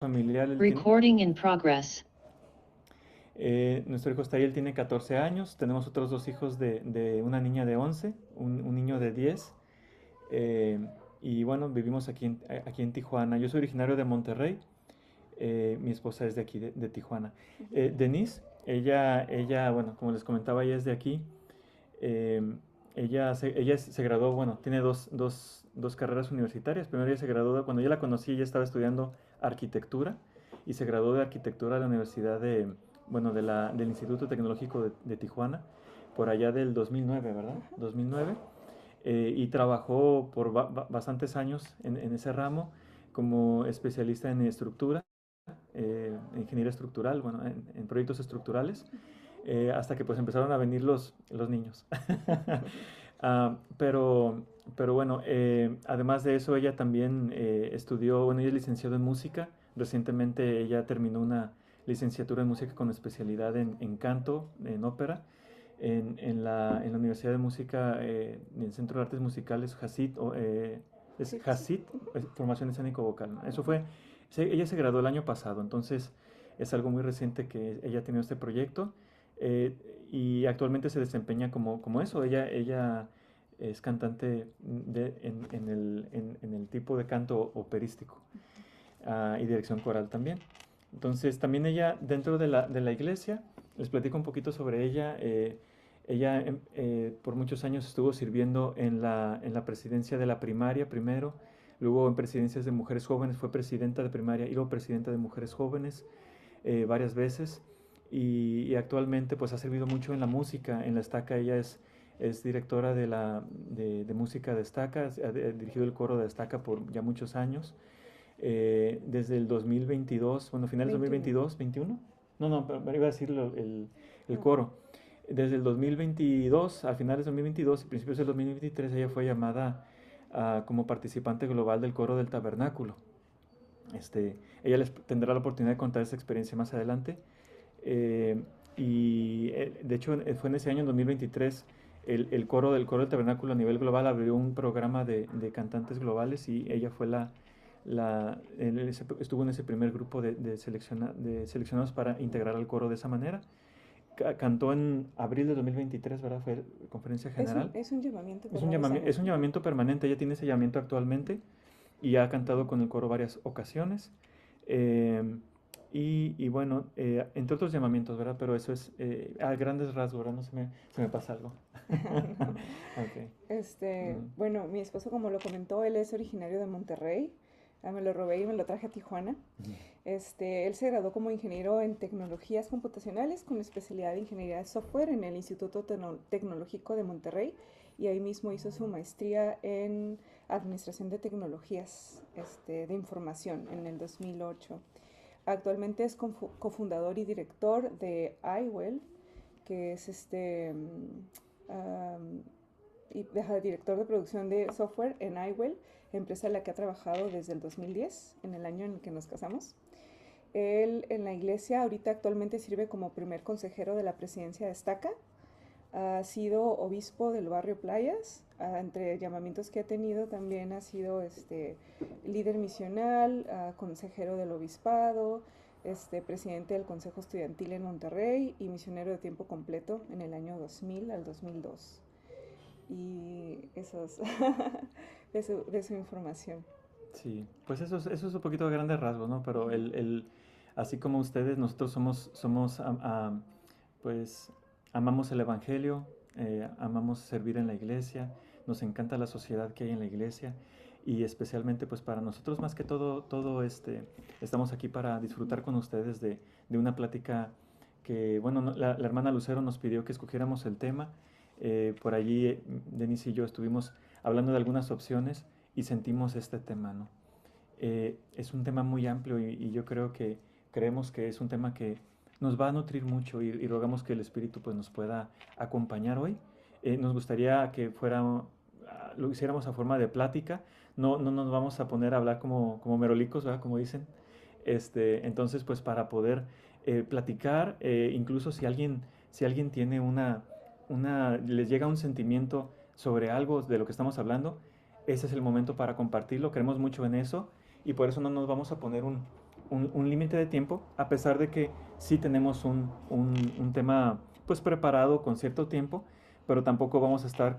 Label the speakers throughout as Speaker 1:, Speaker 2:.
Speaker 1: familiar,
Speaker 2: Recording in progress.
Speaker 1: nuestro hijo Stayel tiene 14 años, tenemos otros dos hijos de una niña de 11, un niño de 10, eh, y bueno, vivimos aquí en Tijuana. Yo soy originario de Monterrey, mi esposa es de aquí, de Tijuana. Denise, bueno, como les comentaba, ella es de aquí. eh, ella se graduó, bueno, tiene dos carreras universitarias. Primero ella se graduó, cuando yo la conocí, ella estaba estudiando arquitectura y se graduó de arquitectura de la Universidad bueno, del Instituto Tecnológico de Tijuana, por allá del 2009, ¿verdad? 2009. Y trabajó por bastantes años en ese ramo como especialista en estructura, ingeniería estructural, bueno, en proyectos estructurales, hasta que pues empezaron a venir los niños. Pero, pero bueno, además de eso, ella también estudió, bueno, ella es licenciada en música. Recientemente ella terminó una licenciatura en música con especialidad en canto, en ópera, en la Universidad de Música, en el Centro de Artes Musicales Hasid, es
Speaker 3: Sí, sí.
Speaker 1: Hasid, formación escénico vocal, ¿no? Eso fue, ella se graduó el año pasado, entonces es algo muy reciente que ella ha tenido este proyecto, eh, y actualmente se desempeña como eso. Ella es cantante en el tipo de canto operístico, y dirección coral también. Entonces, también ella, dentro de la iglesia, les platico un poquito sobre ella. Ella por muchos años estuvo sirviendo en la presidencia de la primaria primero, luego en presidencias de mujeres jóvenes, fue presidenta de primaria y luego presidenta de mujeres jóvenes varias veces. Y actualmente pues ha servido mucho en la música, en la Estaca. Ella es directora de música de Estaca, ha dirigido el coro de Estaca por ya muchos años. Desde el 2022, bueno, finales de
Speaker 3: 21.
Speaker 1: 2022, 21. No, no, pero iba a decir el
Speaker 3: Ah,
Speaker 1: coro. Desde el 2022, a finales de 2022 y principios del 2023, ella fue llamada como participante global del coro del tabernáculo. Ella les tendrá la oportunidad de contar esa experiencia más adelante. Eh, de hecho fue en ese año, en 2023, el coro del tabernáculo a nivel global abrió un programa de cantantes globales y ella fue estuvo en ese primer grupo de seleccionados para integrar al coro de esa manera. Cantó en abril de 2023, ¿verdad? Fue conferencia general.
Speaker 3: es un llamamiento por varios
Speaker 1: Es
Speaker 3: años,
Speaker 1: un
Speaker 3: ¿no?
Speaker 1: llamamiento permanente, ella tiene ese llamamiento actualmente y ha cantado con el coro varias ocasiones. Eh, y bueno, entre otros llamamientos, ¿verdad? Pero eso es a grandes rasgos, ¿verdad? No se me pasa algo.
Speaker 3: No.
Speaker 1: Ok. Mm,
Speaker 3: Bueno, mi esposo, como lo comentó, él es originario de Monterrey. Me lo robé y me lo traje a Tijuana.
Speaker 1: ujú.
Speaker 3: Él se graduó como ingeniero en tecnologías computacionales con especialidad en ingeniería de software en el Instituto Tecnológico de Monterrey y ahí mismo hizo su maestría en administración de tecnologías de información en el 2008. Actualmente es cofundador y director de iWell, que es y director de producción de software en iWell, empresa en la que ha trabajado desde el 2010, en el año en el que nos casamos. Él en la iglesia ahorita actualmente sirve como primer consejero de la presidencia de Estaca. Ha sido obispo del barrio Playas. Entre llamamientos que ha tenido también ha sido líder misional, consejero del obispado, presidente del Consejo Estudiantil en Monterrey y misionero de tiempo completo en el año 2000 al 2002. Y eso es de su información.
Speaker 1: Sí, pues eso es un poquito de grandes rasgos, ¿no? Pero así como ustedes, nosotros pues, amamos el Evangelio, amamos servir en la iglesia, nos encanta la sociedad que hay en la iglesia y especialmente, pues, para nosotros más que todo estamos aquí para disfrutar con ustedes de una plática que, bueno, la hermana Lucero nos pidió que escogiéramos el tema. Por allí, Denise y yo estuvimos hablando de algunas opciones y sentimos este tema, ¿no? Es un tema muy amplio y yo creemos que es un tema que nos va a nutrir mucho y rogamos que el Espíritu pues nos pueda acompañar hoy. Nos gustaría que lo hiciéramos a forma de plática, no nos vamos a poner a hablar como merolicos, ¿verdad? Como dicen. Entonces, pues para poder platicar, incluso si alguien tiene les llega un sentimiento sobre algo de lo que estamos hablando, ese es el momento para compartirlo. Creemos mucho en eso y por eso no nos vamos a poner un límite de tiempo, a pesar de que sí tenemos un tema pues preparado con cierto tiempo, pero tampoco vamos a estar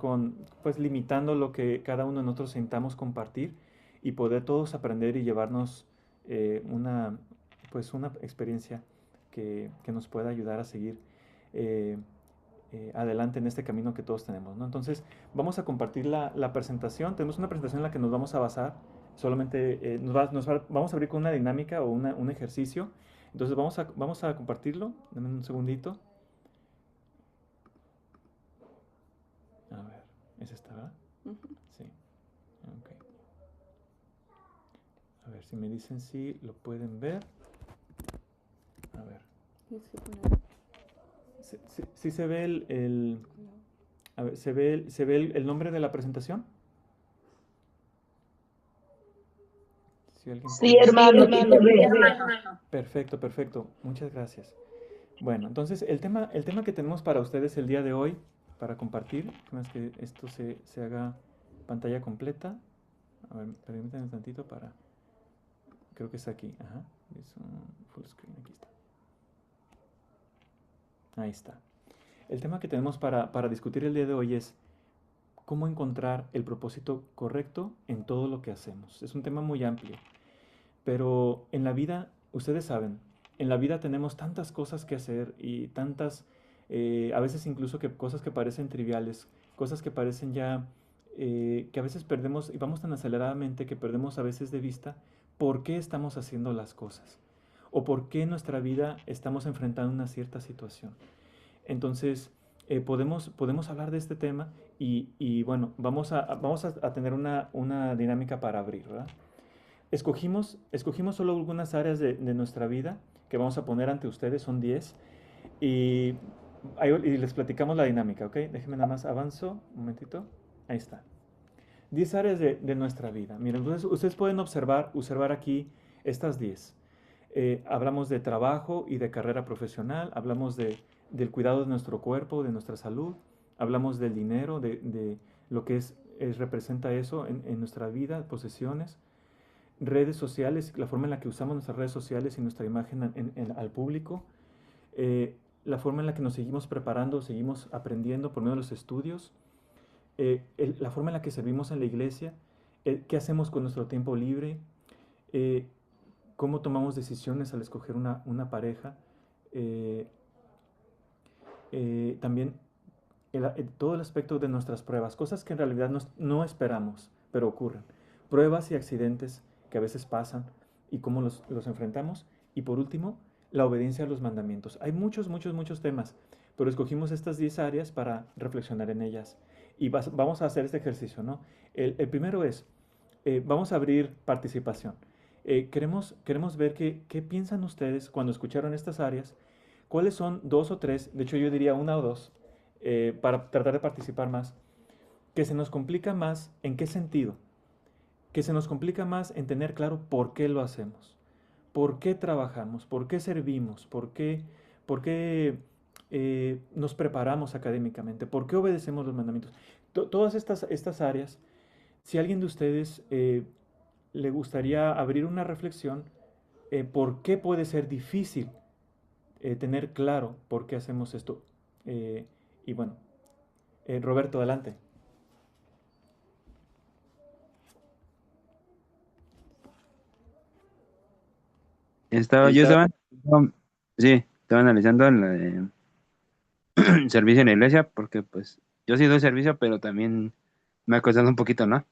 Speaker 1: pues limitando lo que cada uno de nosotros sintamos compartir y poder todos aprender y llevarnos pues una experiencia que nos pueda ayudar a seguir eh, adelante en este camino que todos tenemos, ¿no? Entonces, vamos a compartir la presentación. Tenemos una presentación en la que nos vamos a basar. Solamente vamos a abrir con una dinámica o un ejercicio. Entonces, vamos a compartirlo. Dame un segundito. A ver, ¿es esta, verdad? Sí. Ok. A ver si me dicen si lo pueden ver. A ver. ¿Sí se ve a ver, ¿se ve el nombre de la presentación? Si alguien
Speaker 4: Sí,
Speaker 1: puede...
Speaker 4: hermano, sí se ve.
Speaker 1: Perfecto, perfecto. Muchas gracias. Bueno, entonces el tema que tenemos para ustedes el día de hoy, para compartir, es que esto se haga pantalla completa. A ver, permítanme un tantito para... Creo que está aquí. Ajá. Es un full screen. Aquí está. Ahí está. El tema que tenemos para discutir el día de hoy es cómo encontrar el propósito correcto en todo lo que hacemos. Es un tema muy amplio, pero en la vida, ustedes saben, en la vida tenemos tantas cosas que hacer y tantas, a veces incluso que cosas que parecen triviales, cosas que parecen ya, que a veces perdemos y vamos tan aceleradamente que perdemos a veces de vista por qué estamos haciendo las cosas o por qué en nuestra vida estamos enfrentando una cierta situación. Entonces, podemos hablar de este tema y bueno, vamos a tener una dinámica para abrir, ¿verdad? Escogimos solo algunas áreas de nuestra vida que vamos a poner ante ustedes, son 10, y, y les platicamos la dinámica, ¿ok? Déjenme nada más avanzo, un momentito, ahí está. 10 áreas de nuestra vida. Miren, entonces ustedes pueden observar aquí estas 10. Hablamos de trabajo y de carrera profesional, hablamos del cuidado de nuestro cuerpo, de nuestra salud, hablamos del dinero, de lo que representa eso en nuestra vida, posesiones, redes sociales, la forma en la que usamos nuestras redes sociales y nuestra imagen al público, la forma en la que nos seguimos preparando, seguimos aprendiendo por medio de los estudios, la forma en la que servimos en la iglesia, qué hacemos con nuestro tiempo libre, eh, cómo tomamos decisiones al escoger una pareja, también todo el aspecto de nuestras pruebas, cosas que en realidad no esperamos, pero ocurren, pruebas y accidentes que a veces pasan y cómo los enfrentamos, y por último, la obediencia a los mandamientos. Hay muchos temas, pero escogimos estas 10 áreas para reflexionar en ellas y vamos a hacer este ejercicio, ¿no? El primero es, vamos a abrir participación. Queremos ver qué piensan ustedes cuando escucharon estas áreas, cuáles son 2 o 3, de hecho yo diría 1 o 2, para tratar de participar más, que se nos complica más, ¿en qué sentido? Que se nos complica más en tener claro por qué lo hacemos, por qué trabajamos, por qué servimos, por qué nos preparamos académicamente, por qué obedecemos los mandamientos. Todas estas áreas, si a alguien de ustedes le gustaría abrir una reflexión, por qué puede ser difícil tener claro por qué hacemos esto. Y bueno, Roberto, adelante.
Speaker 5: Yo estaba, sí, estaba analizando el servicio en la iglesia, porque pues yo sí doy servicio, pero también me ha costado un poquito, ¿no?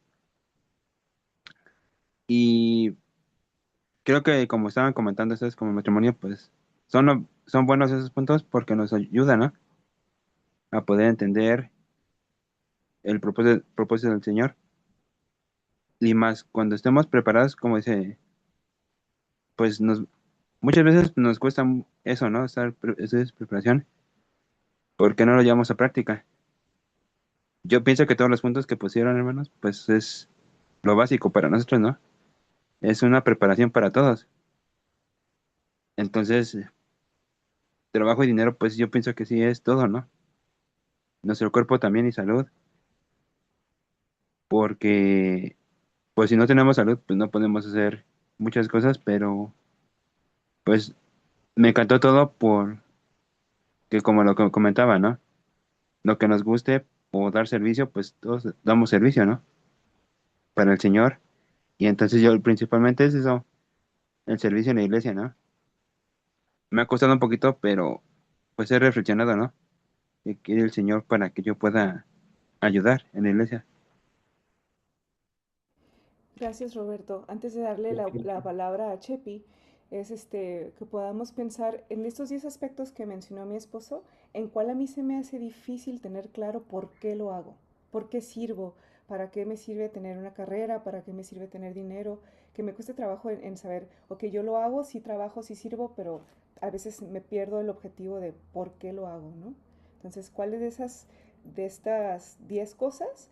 Speaker 5: Y creo que como estaban comentando ustedes como matrimonio, pues son buenos esos puntos porque nos ayudan, ¿no? A poder entender el propósito del Señor. Y más cuando estemos preparados, como dice, pues muchas veces nos cuesta eso, ¿no? Esa es preparación, porque no lo llevamos a práctica. Yo pienso que todos los puntos que pusieron, hermanos, pues es lo básico para nosotros, ¿no? Es una preparación para todos. Entonces, trabajo y dinero, pues yo pienso que sí es todo, ¿no? Nuestro cuerpo también y salud, porque pues si no tenemos salud, pues no podemos hacer muchas cosas, pero pues me encantó todo por que como lo que comentaba, ¿no? Lo que nos guste o dar servicio, pues todos damos servicio, ¿no? Para el Señor. Y entonces yo principalmente es eso, el servicio en la iglesia, ¿no? Me ha costado un poquito, pero pues he reflexionado, ¿no? Que quiere el Señor para que yo pueda ayudar en la iglesia.
Speaker 3: Gracias, Roberto. Antes de darle la palabra a Chepi, es que podamos pensar en estos 10 aspectos que mencionó mi esposo, en cuál a mí se me hace difícil tener claro por qué lo hago, por qué sirvo, para qué me sirve tener una carrera, para qué me sirve tener dinero, que me cueste trabajo en saber, ok, yo lo hago, sí trabajo, sí sirvo, pero a veces me pierdo el objetivo de por qué lo hago, ¿no? Entonces, ¿cuáles de estas 10 cosas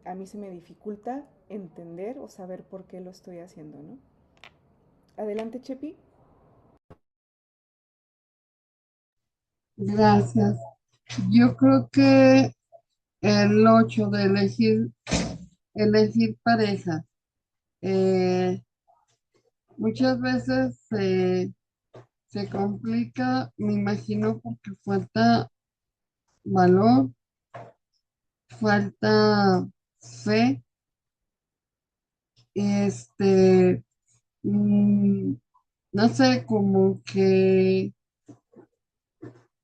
Speaker 3: a mí se me dificulta entender o saber por qué lo estoy haciendo, ¿no? Adelante, Chepi.
Speaker 4: Gracias. Yo creo que el 8 de elegir pareja. Eh, Muchas veces se complica, me imagino, porque falta valor, falta fe, este, mm, no sé, como que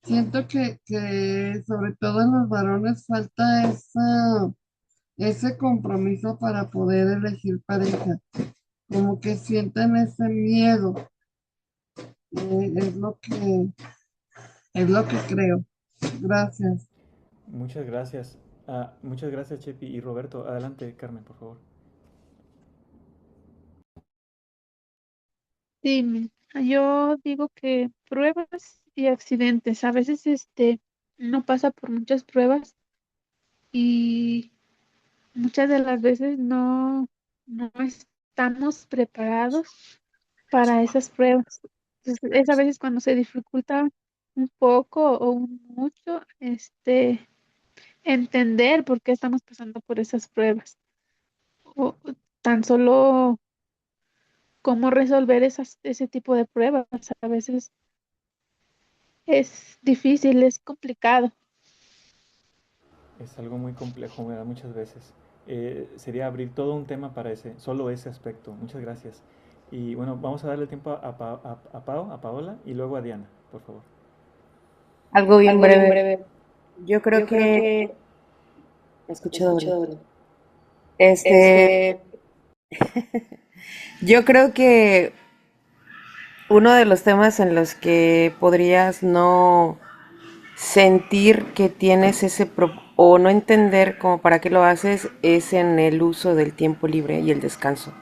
Speaker 4: siento que sobre todo en los varones falta ese compromiso para poder elegir pareja, como que sienten ese miedo, eh, es lo que, es lo que creo. Gracias.
Speaker 1: Muchas gracias. Muchas gracias, Chepi y Roberto. Adelante, Carmen, por favor.
Speaker 6: Sí, yo digo que pruebas y accidentes. A veces no pasa por muchas pruebas y muchas de las veces no estamos preparados para esas pruebas. Entonces, es a veces cuando se dificulta un poco o un mucho, entender por qué estamos pasando por esas pruebas. O tan solo cómo resolver ese tipo de pruebas. A veces es difícil, es complicado.
Speaker 1: Es algo muy complejo, ¿verdad? Muchas veces. Sería abrir todo un tema para solo ese aspecto. Muchas gracias. Y bueno, vamos a darle tiempo a Paola y luego a Diana, por favor.
Speaker 7: Algo bien
Speaker 8: Algo bien
Speaker 7: breve.
Speaker 8: breve.
Speaker 7: Yo creo
Speaker 8: Yo creo
Speaker 7: que,
Speaker 8: que
Speaker 7: escucho
Speaker 8: escucho
Speaker 7: doble.
Speaker 8: doble.
Speaker 7: Este,
Speaker 8: Este,
Speaker 7: yo creo que uno de los temas en los que podrías no sentir que tienes o no entender como para qué lo haces es en el uso del tiempo libre y el descanso.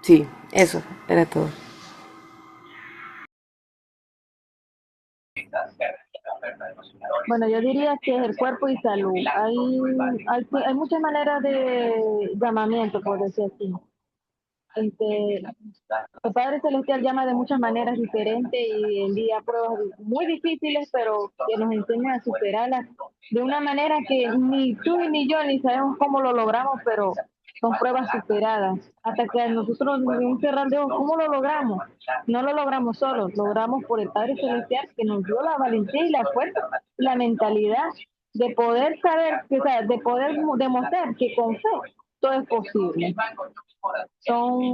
Speaker 7: Sí, eso era todo.
Speaker 9: Bueno, yo diría que es el cuerpo y salud. Hay muchas maneras de llamamiento, por decir así. El Padre Celestial llama de muchas maneras diferentes y envía pruebas muy difíciles, pero que nos enseñan a superarlas de una manera que ni tú ni yo ni sabemos cómo lo logramos, pero son pruebas superadas. Hasta que a nosotros nos cerrar de ojos, ¿cómo lo logramos? No lo logramos solos, logramos por el Padre Celestial que nos dio la valentía y la fuerza, la mentalidad de poder saber, o sea, de poder demostrar que con fe todo es posible. Son,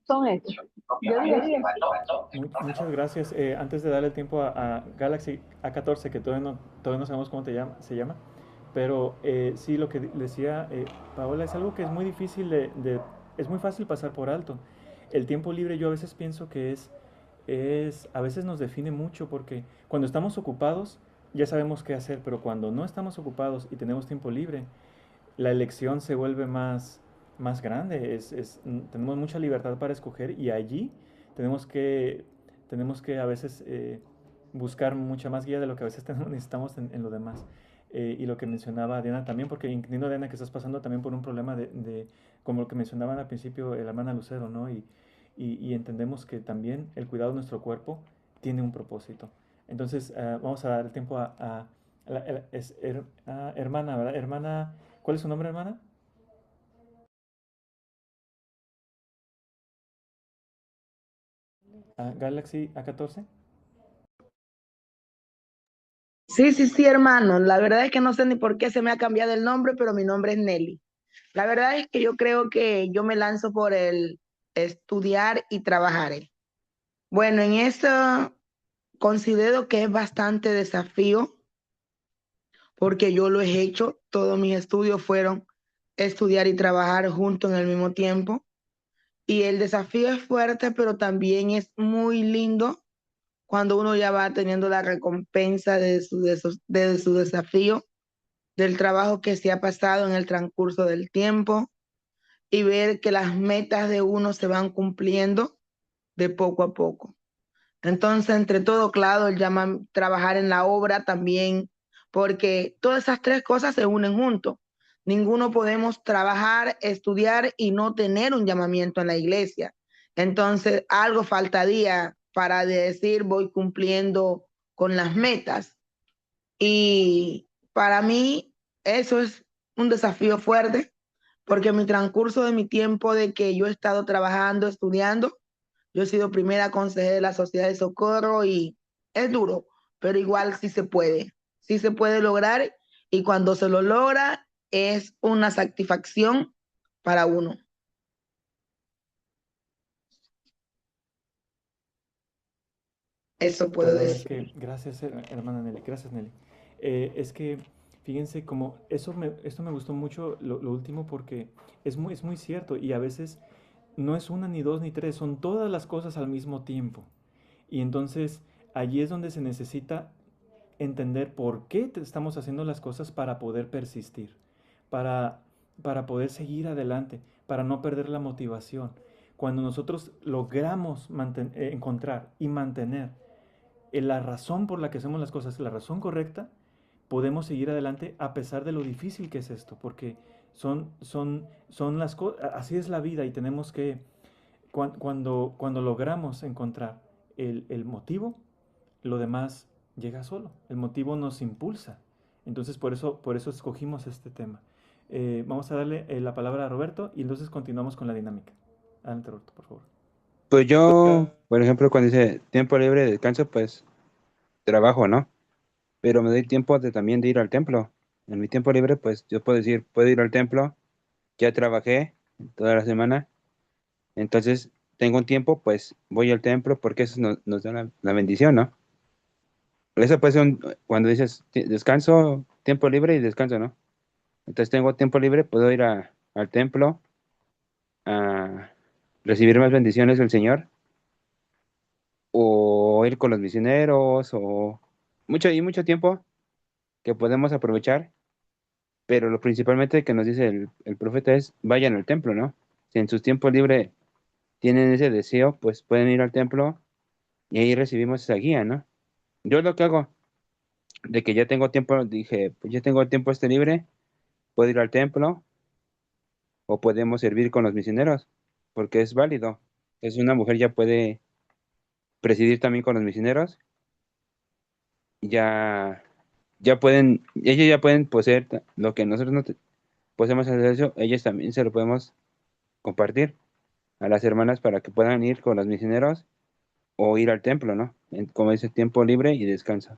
Speaker 9: son estos. Yo diría que
Speaker 1: Muchas gracias. Antes de darle el tiempo a Galaxy A14, que todavía no sabemos cómo se llama, pero sí, lo que decía Paola es algo que es muy difícil es muy fácil pasar por alto. El tiempo libre yo a veces pienso que a veces nos define mucho porque cuando estamos ocupados ya sabemos qué hacer, pero cuando no estamos ocupados y tenemos tiempo libre, la elección se vuelve más grande, tenemos mucha libertad para escoger y allí tenemos que, tenemos que a veces buscar mucha más guía de lo que a veces necesitamos en lo demás. Y lo que mencionaba Diana también, porque entiendo, Diana, que estás pasando también por un problema como lo que mencionaban al principio la hermana Lucero, ¿no? Y entendemos que también el cuidado de nuestro cuerpo tiene un propósito. Entonces, vamos a dar el tiempo a hermana, ¿verdad? Hermana, ¿cuál es su nombre, hermana? Galaxy A14.
Speaker 8: Sí, sí, sí, hermano. La verdad es que no sé ni por qué se me ha cambiado el nombre, pero mi nombre es Nelly. La verdad es que yo creo que yo me lanzo por el estudiar y trabajar. Bueno, en eso considero que es bastante desafío porque yo lo he hecho. Todos mis estudios fueron estudiar y trabajar juntos en el mismo tiempo. Y el desafío es fuerte, pero también es muy lindo cuando uno ya va teniendo la recompensa de su desafío, del trabajo que se ha pasado en el transcurso del tiempo y ver que las metas de uno se van cumpliendo de poco a poco. Entonces, entre todo, claro, él llama trabajar en la obra también, porque todas esas tres cosas se unen juntos. Ninguno podemos trabajar, estudiar y no tener un llamamiento en la iglesia. Entonces, algo faltaría para decir voy cumpliendo con las metas. Y para mí eso es un desafío fuerte, porque en mi transcurso de mi tiempo de que yo he estado trabajando, estudiando, yo he sido primera consejera de la Sociedad de Socorro y es duro, pero igual sí se puede lograr y cuando se lo logra es una satisfacción para uno. Eso puedo
Speaker 1: Perdón, es que,
Speaker 8: decir.
Speaker 1: gracias, hermana Nelly, gracias Nelly. Es que, fíjense, como esto me gustó mucho lo último porque es muy cierto y a veces no es una ni dos ni tres, son todas las cosas al mismo tiempo. Y entonces allí es donde se necesita entender por qué estamos haciendo las cosas para poder persistir, para, para poder seguir adelante, para no perder la motivación. Cuando nosotros logramos encontrar y mantener la razón por la que hacemos las cosas, la razón correcta, podemos seguir adelante a pesar de lo difícil que es esto, porque son las cosas, así es la vida y tenemos que, cuando logramos encontrar el motivo, lo demás llega solo, el motivo nos impulsa. Entonces por eso escogimos este tema. Vamos a darle la palabra a Roberto y entonces continuamos con la dinámica. Adelante, Roberto, por favor.
Speaker 5: Pues yo, por ejemplo, cuando dice tiempo libre, descanso, pues trabajo, ¿no? Pero me doy tiempo también de ir al templo. En mi tiempo libre, pues yo puedo decir, puedo ir al templo, ya trabajé toda la semana, entonces tengo un tiempo, pues voy al templo porque eso nos da la bendición, ¿no? Eso puede ser cuando dices descanso, tiempo libre y descanso, ¿no? Entonces tengo tiempo libre, puedo ir al templo a recibir más bendiciones del Señor o ir con los misioneros o mucho tiempo que podemos aprovechar, pero lo principalmente que nos dice el profeta es vayan al templo, ¿no? Si en sus tiempos libres tienen ese deseo, pues pueden ir al templo y ahí recibimos esa guía, ¿no? Yo lo que hago, de que ya tengo tiempo, dije, pues ya tengo el tiempo este libre, puedo ir al templo o podemos servir con los misioneros, porque es válido. Es una mujer ya puede presidir también con los misioneros, ya, ellos ya pueden poseer lo que nosotros no poseemos acceso, ellos también se lo podemos compartir a las hermanas para que puedan ir con los misioneros o ir al templo, ¿no? Como dice, tiempo libre y descanso.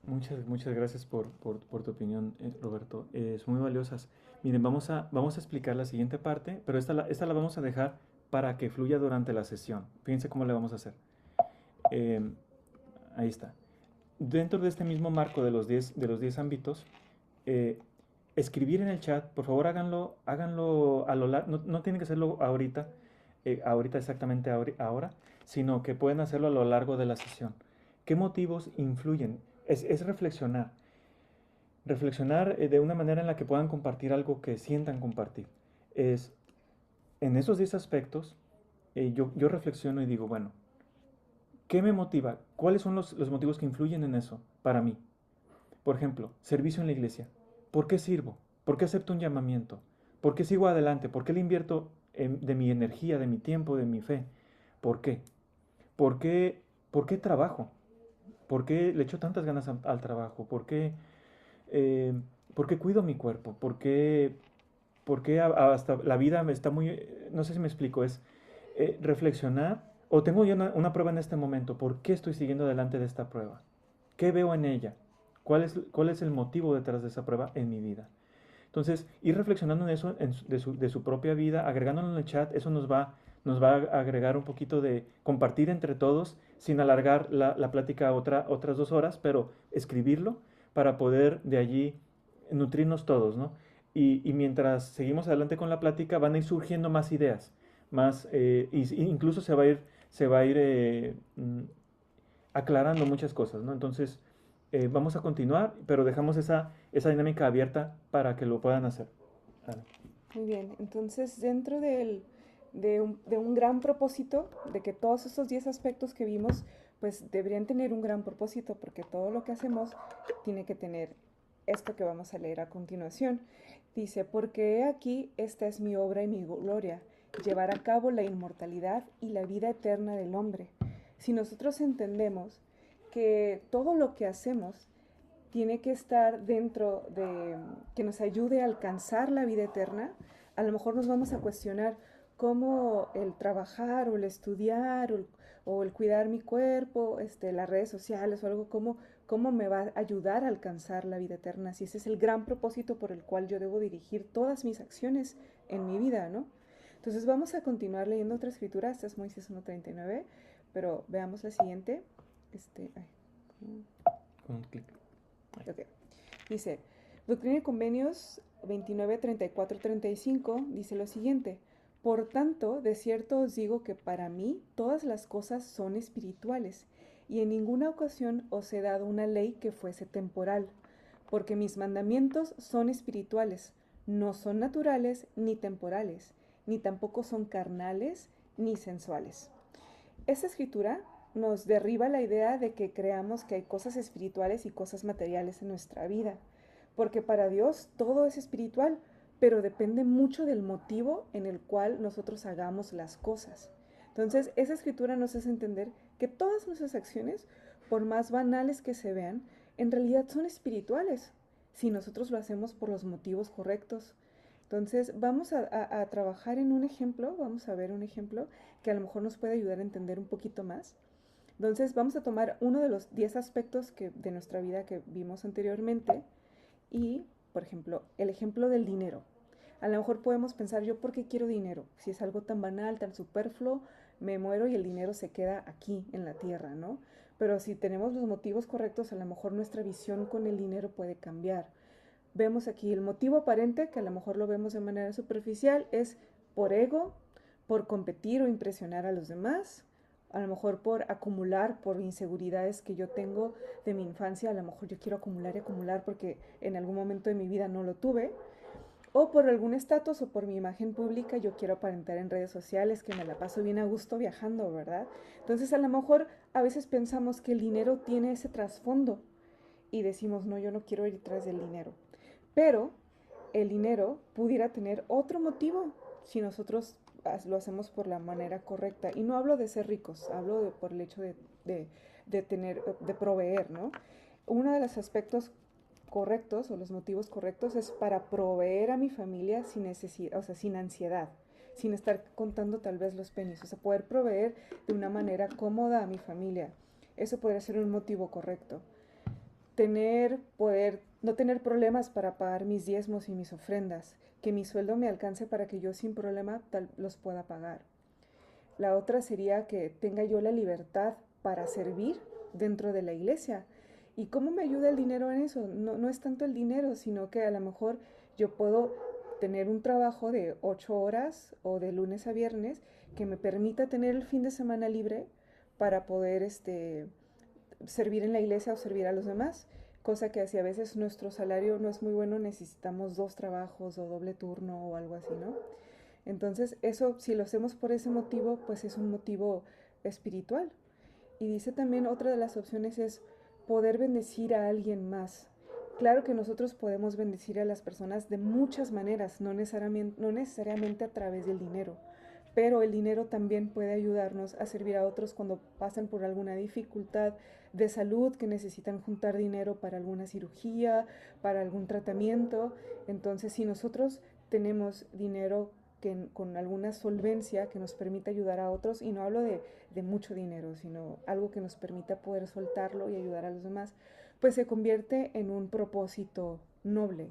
Speaker 1: Muchas gracias por tu opinión, Roberto. Son muy valiosas. Miren, vamos a explicar la siguiente parte, pero esta la vamos a dejar para que fluya durante la sesión. Fíjense cómo le vamos a hacer. Eh, Ahí está. Dentro de este mismo marco de los 10 ámbitos, eh, escribir en el chat, por favor háganlo a lo largo, no tienen que hacerlo ahorita, ahorita exactamente ahora, sino que pueden hacerlo a lo largo de la sesión. ¿Qué motivos influyen? Es reflexionar. Reflexionar de una manera en la que puedan compartir algo que sientan compartir. Es, en esos 10 aspectos, yo reflexiono y digo, bueno, ¿qué me motiva? ¿Cuáles son los motivos que influyen en eso para mí? Por ejemplo, servicio en la iglesia. ¿Por qué sirvo? ¿Por qué acepto un llamamiento? ¿Por qué sigo adelante? ¿Por qué le invierto de mi energía, de mi tiempo, de mi fe? ¿Por qué? ¿Por qué, por qué trabajo? ¿Por qué le echo tantas ganas al trabajo? Eh, ¿Por qué cuido mi cuerpo? ¿Por qué hasta la vida me está muy... No sé si me explico, es reflexionar O tengo yo una prueba en este momento, ¿por qué estoy siguiendo adelante de esta prueba? ¿Qué veo en ella? ¿Cuál es el motivo detrás de esa prueba en mi vida? Entonces, ir reflexionando en eso de su propia vida, agregándolo en el chat, eso nos va a agregar un poquito de compartir entre todos, sin alargar la plática a otras 2 horas, pero escribirlo para poder de allí nutrirnos todos, ¿no? Y mientras seguimos adelante con la plática, van a ir surgiendo más ideas, más, incluso se va a ir aclarando muchas cosas, ¿no? Entonces, vamos a continuar, pero dejamos esa dinámica abierta para que lo puedan hacer. Vale.
Speaker 3: Muy bien, entonces dentro de un gran propósito, de que todos estos 10 aspectos que vimos, pues deberían tener un gran propósito, porque todo lo que hacemos tiene que tener esto que vamos a leer a continuación. Dice, porque he aquí, esta es mi obra y mi gloria, llevar a cabo la inmortalidad y la vida eterna del hombre. Si nosotros entendemos que todo lo que hacemos tiene que estar dentro de que nos ayude a alcanzar la vida eterna, a lo mejor nos vamos a cuestionar cómo el trabajar o el estudiar o el cuidar mi cuerpo, las redes sociales o algo, cómo me va a ayudar a alcanzar la vida eterna. Si ese es el gran propósito por el cual yo debo dirigir todas mis acciones en mi vida, ¿no? Entonces vamos a continuar leyendo otra escritura, esta es Moisés 1:39, pero veamos la siguiente.
Speaker 1: Con un clic.
Speaker 3: Okay. Dice, Doctrina y Convenios 29, 34, 35, dice lo siguiente, por tanto, de cierto os digo que para mí todas las cosas son espirituales, y en ninguna ocasión os he dado una ley que fuese temporal, porque mis mandamientos son espirituales, no son naturales ni temporales, ni tampoco son carnales ni sensuales. Esta escritura nos derriba la idea de que creamos que hay cosas espirituales y cosas materiales en nuestra vida, porque para Dios todo es espiritual, pero depende mucho del motivo en el cual nosotros hagamos las cosas. Entonces, esa escritura nos hace entender que todas nuestras acciones, por más banales que se vean, en realidad son espirituales, si nosotros lo hacemos por los motivos correctos. Entonces, vamos a trabajar en un ejemplo, vamos a ver un ejemplo que a lo mejor nos puede ayudar a entender un poquito más. Entonces vamos a tomar uno de los 10 aspectos de nuestra vida que vimos anteriormente y, por ejemplo, el ejemplo del dinero. A lo mejor podemos pensar, ¿yo por qué quiero dinero? Si es algo tan banal, tan superfluo, me muero y el dinero se queda aquí en la tierra, ¿no? Pero si tenemos los motivos correctos, a lo mejor nuestra visión con el dinero puede cambiar. Vemos aquí el motivo aparente, que a lo mejor lo vemos de manera superficial, es por ego, por competir o impresionar a los demás, a lo mejor por acumular, por inseguridades que yo tengo de mi infancia, a lo mejor yo quiero acumular y acumular porque en algún momento de mi vida no lo tuve, o por algún estatus o por mi imagen pública, yo quiero aparentar en redes sociales que me la paso bien a gusto viajando, ¿verdad? Entonces a lo mejor a veces pensamos que el dinero tiene ese trasfondo y decimos, no, yo no quiero ir tras del dinero. Pero el dinero pudiera tener otro motivo si nosotros lo hacemos por la manera correcta. Y no hablo de ser ricos, hablo por el hecho de proveer, ¿no? Uno de los aspectos correctos o los motivos correctos es para proveer a mi familia sin necesidad, o sea, sin ansiedad, sin estar contando tal vez los pennies, o sea, poder proveer de una manera cómoda a mi familia. Eso podría ser un motivo correcto. No tener problemas para pagar mis diezmos y mis ofrendas, que mi sueldo me alcance para que yo sin problema los pueda pagar. La otra sería que tenga yo la libertad para servir dentro de la iglesia. ¿Y cómo me ayuda el dinero en eso? No es tanto el dinero, sino que a lo mejor yo puedo tener un trabajo de 8 horas o de lunes a viernes que me permita tener el fin de semana libre para poder servir en la iglesia o servir a los demás, cosa que si a veces nuestro salario no es muy bueno, necesitamos 2 trabajos o doble turno o algo así, ¿no? Entonces, eso, si lo hacemos por ese motivo, pues es un motivo espiritual. Y dice también otra de las opciones es poder bendecir a alguien más. Claro que nosotros podemos bendecir a las personas de muchas maneras, no necesariamente a través del dinero, pero el dinero también puede ayudarnos a servir a otros cuando pasan por alguna dificultad de salud, que necesitan juntar dinero para alguna cirugía, para algún tratamiento. Entonces, si nosotros tenemos dinero con alguna solvencia que nos permita ayudar a otros, y no hablo de mucho dinero, sino algo que nos permita poder soltarlo y ayudar a los demás, pues se convierte en un propósito noble.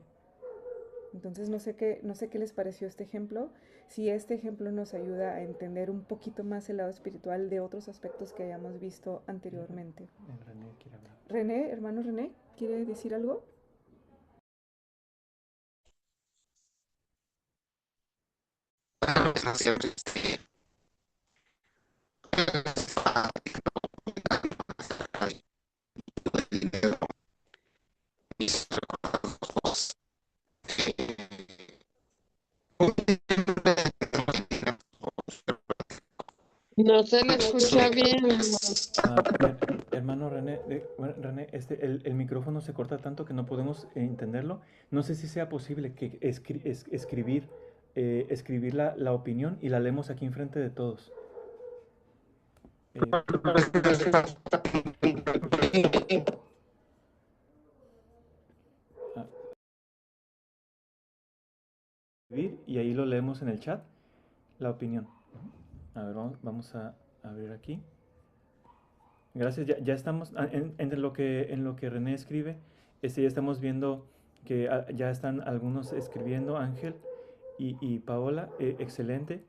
Speaker 3: Entonces no sé qué les pareció este ejemplo, si este ejemplo nos ayuda a entender un poquito más el lado espiritual de otros aspectos que hayamos visto anteriormente.
Speaker 1: René quiere hablar.
Speaker 3: René, hermano René, ¿quiere decir algo?
Speaker 7: No se le escucha bien.
Speaker 1: Hermano René, bueno, René, el micrófono se corta tanto que no podemos entenderlo. No sé si sea posible que escribir la opinión y la leemos aquí enfrente de todos. Ah, y ahí lo leemos en el chat, la opinión. A ver, vamos a abrir aquí. Gracias, ya estamos, en lo que René escribe, ya estamos viendo que ya están algunos escribiendo, Ángel y Paola, excelente.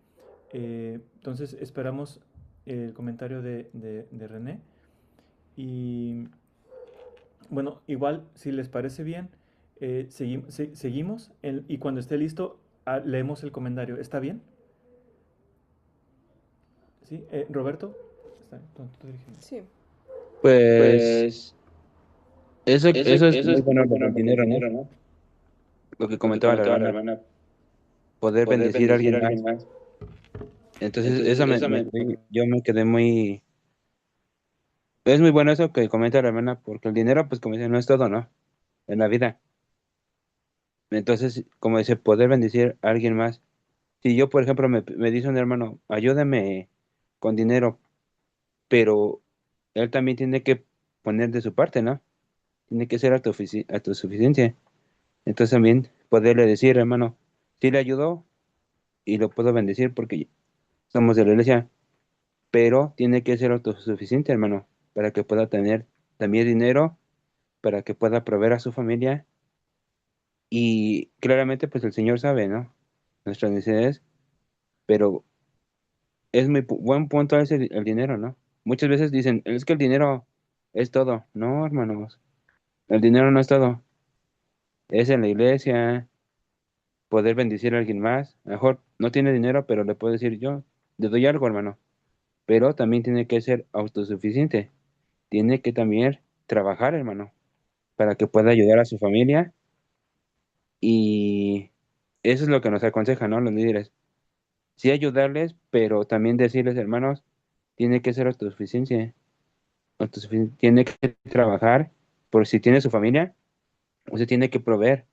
Speaker 1: Entonces esperamos el comentario de René. Y bueno, igual, si les parece bien, seguimos y cuando esté listo, leemos el comentario. ¿Está bien? ¿Sí? Roberto, ¿está? Tú dirígeme.
Speaker 3: Sí.
Speaker 5: Pues
Speaker 10: Pues
Speaker 5: eso es
Speaker 10: eso
Speaker 5: muy
Speaker 10: es
Speaker 5: bueno
Speaker 10: muy
Speaker 5: lo
Speaker 10: bueno
Speaker 5: del
Speaker 10: lo del
Speaker 5: dinero, ¿no?
Speaker 10: dinero, ¿no?
Speaker 5: Lo que
Speaker 10: Lo que
Speaker 5: comentaba la
Speaker 10: comentaba la
Speaker 5: hermana,
Speaker 10: hermana,
Speaker 5: poder
Speaker 10: poder
Speaker 5: bendecir a
Speaker 10: bendecir
Speaker 5: alguien
Speaker 10: a
Speaker 5: más.
Speaker 10: alguien más.
Speaker 5: Entonces,
Speaker 10: Entonces, eso me...
Speaker 5: yo me quedé muy... Es muy bueno eso que comenta la hermana, porque el dinero, pues como dice, no es todo, ¿no? En la vida. Entonces, como dice, poder bendecir a alguien más. Si yo, por ejemplo, me dice un hermano, ayúdame con dinero, pero él también tiene que poner de su parte, ¿no? Tiene que ser autosuficiente. Entonces también poderle decir, hermano, sí le ayudó y lo puedo bendecir porque somos de la iglesia, pero tiene que ser autosuficiente, hermano, para que pueda tener también dinero, para que pueda proveer a su familia. Y claramente, pues el Señor sabe, ¿no? Nuestras necesidades, pero es muy buen punto ese, el dinero, ¿no? Muchas veces dicen, es que el dinero es todo. No, hermanos, el dinero no es todo. Es en la iglesia, poder bendecir a alguien más. A lo mejor no tiene dinero, pero le puedo decir yo, le doy algo, hermano. Pero también tiene que ser autosuficiente. Tiene que también trabajar, hermano, para que pueda ayudar a su familia. Y eso es lo que nos aconseja, ¿no? Los líderes. Sí ayudarles, pero también decirles, hermanos, tiene que ser autosuficiente, tiene que trabajar, por si tiene su familia, usted tiene que proveer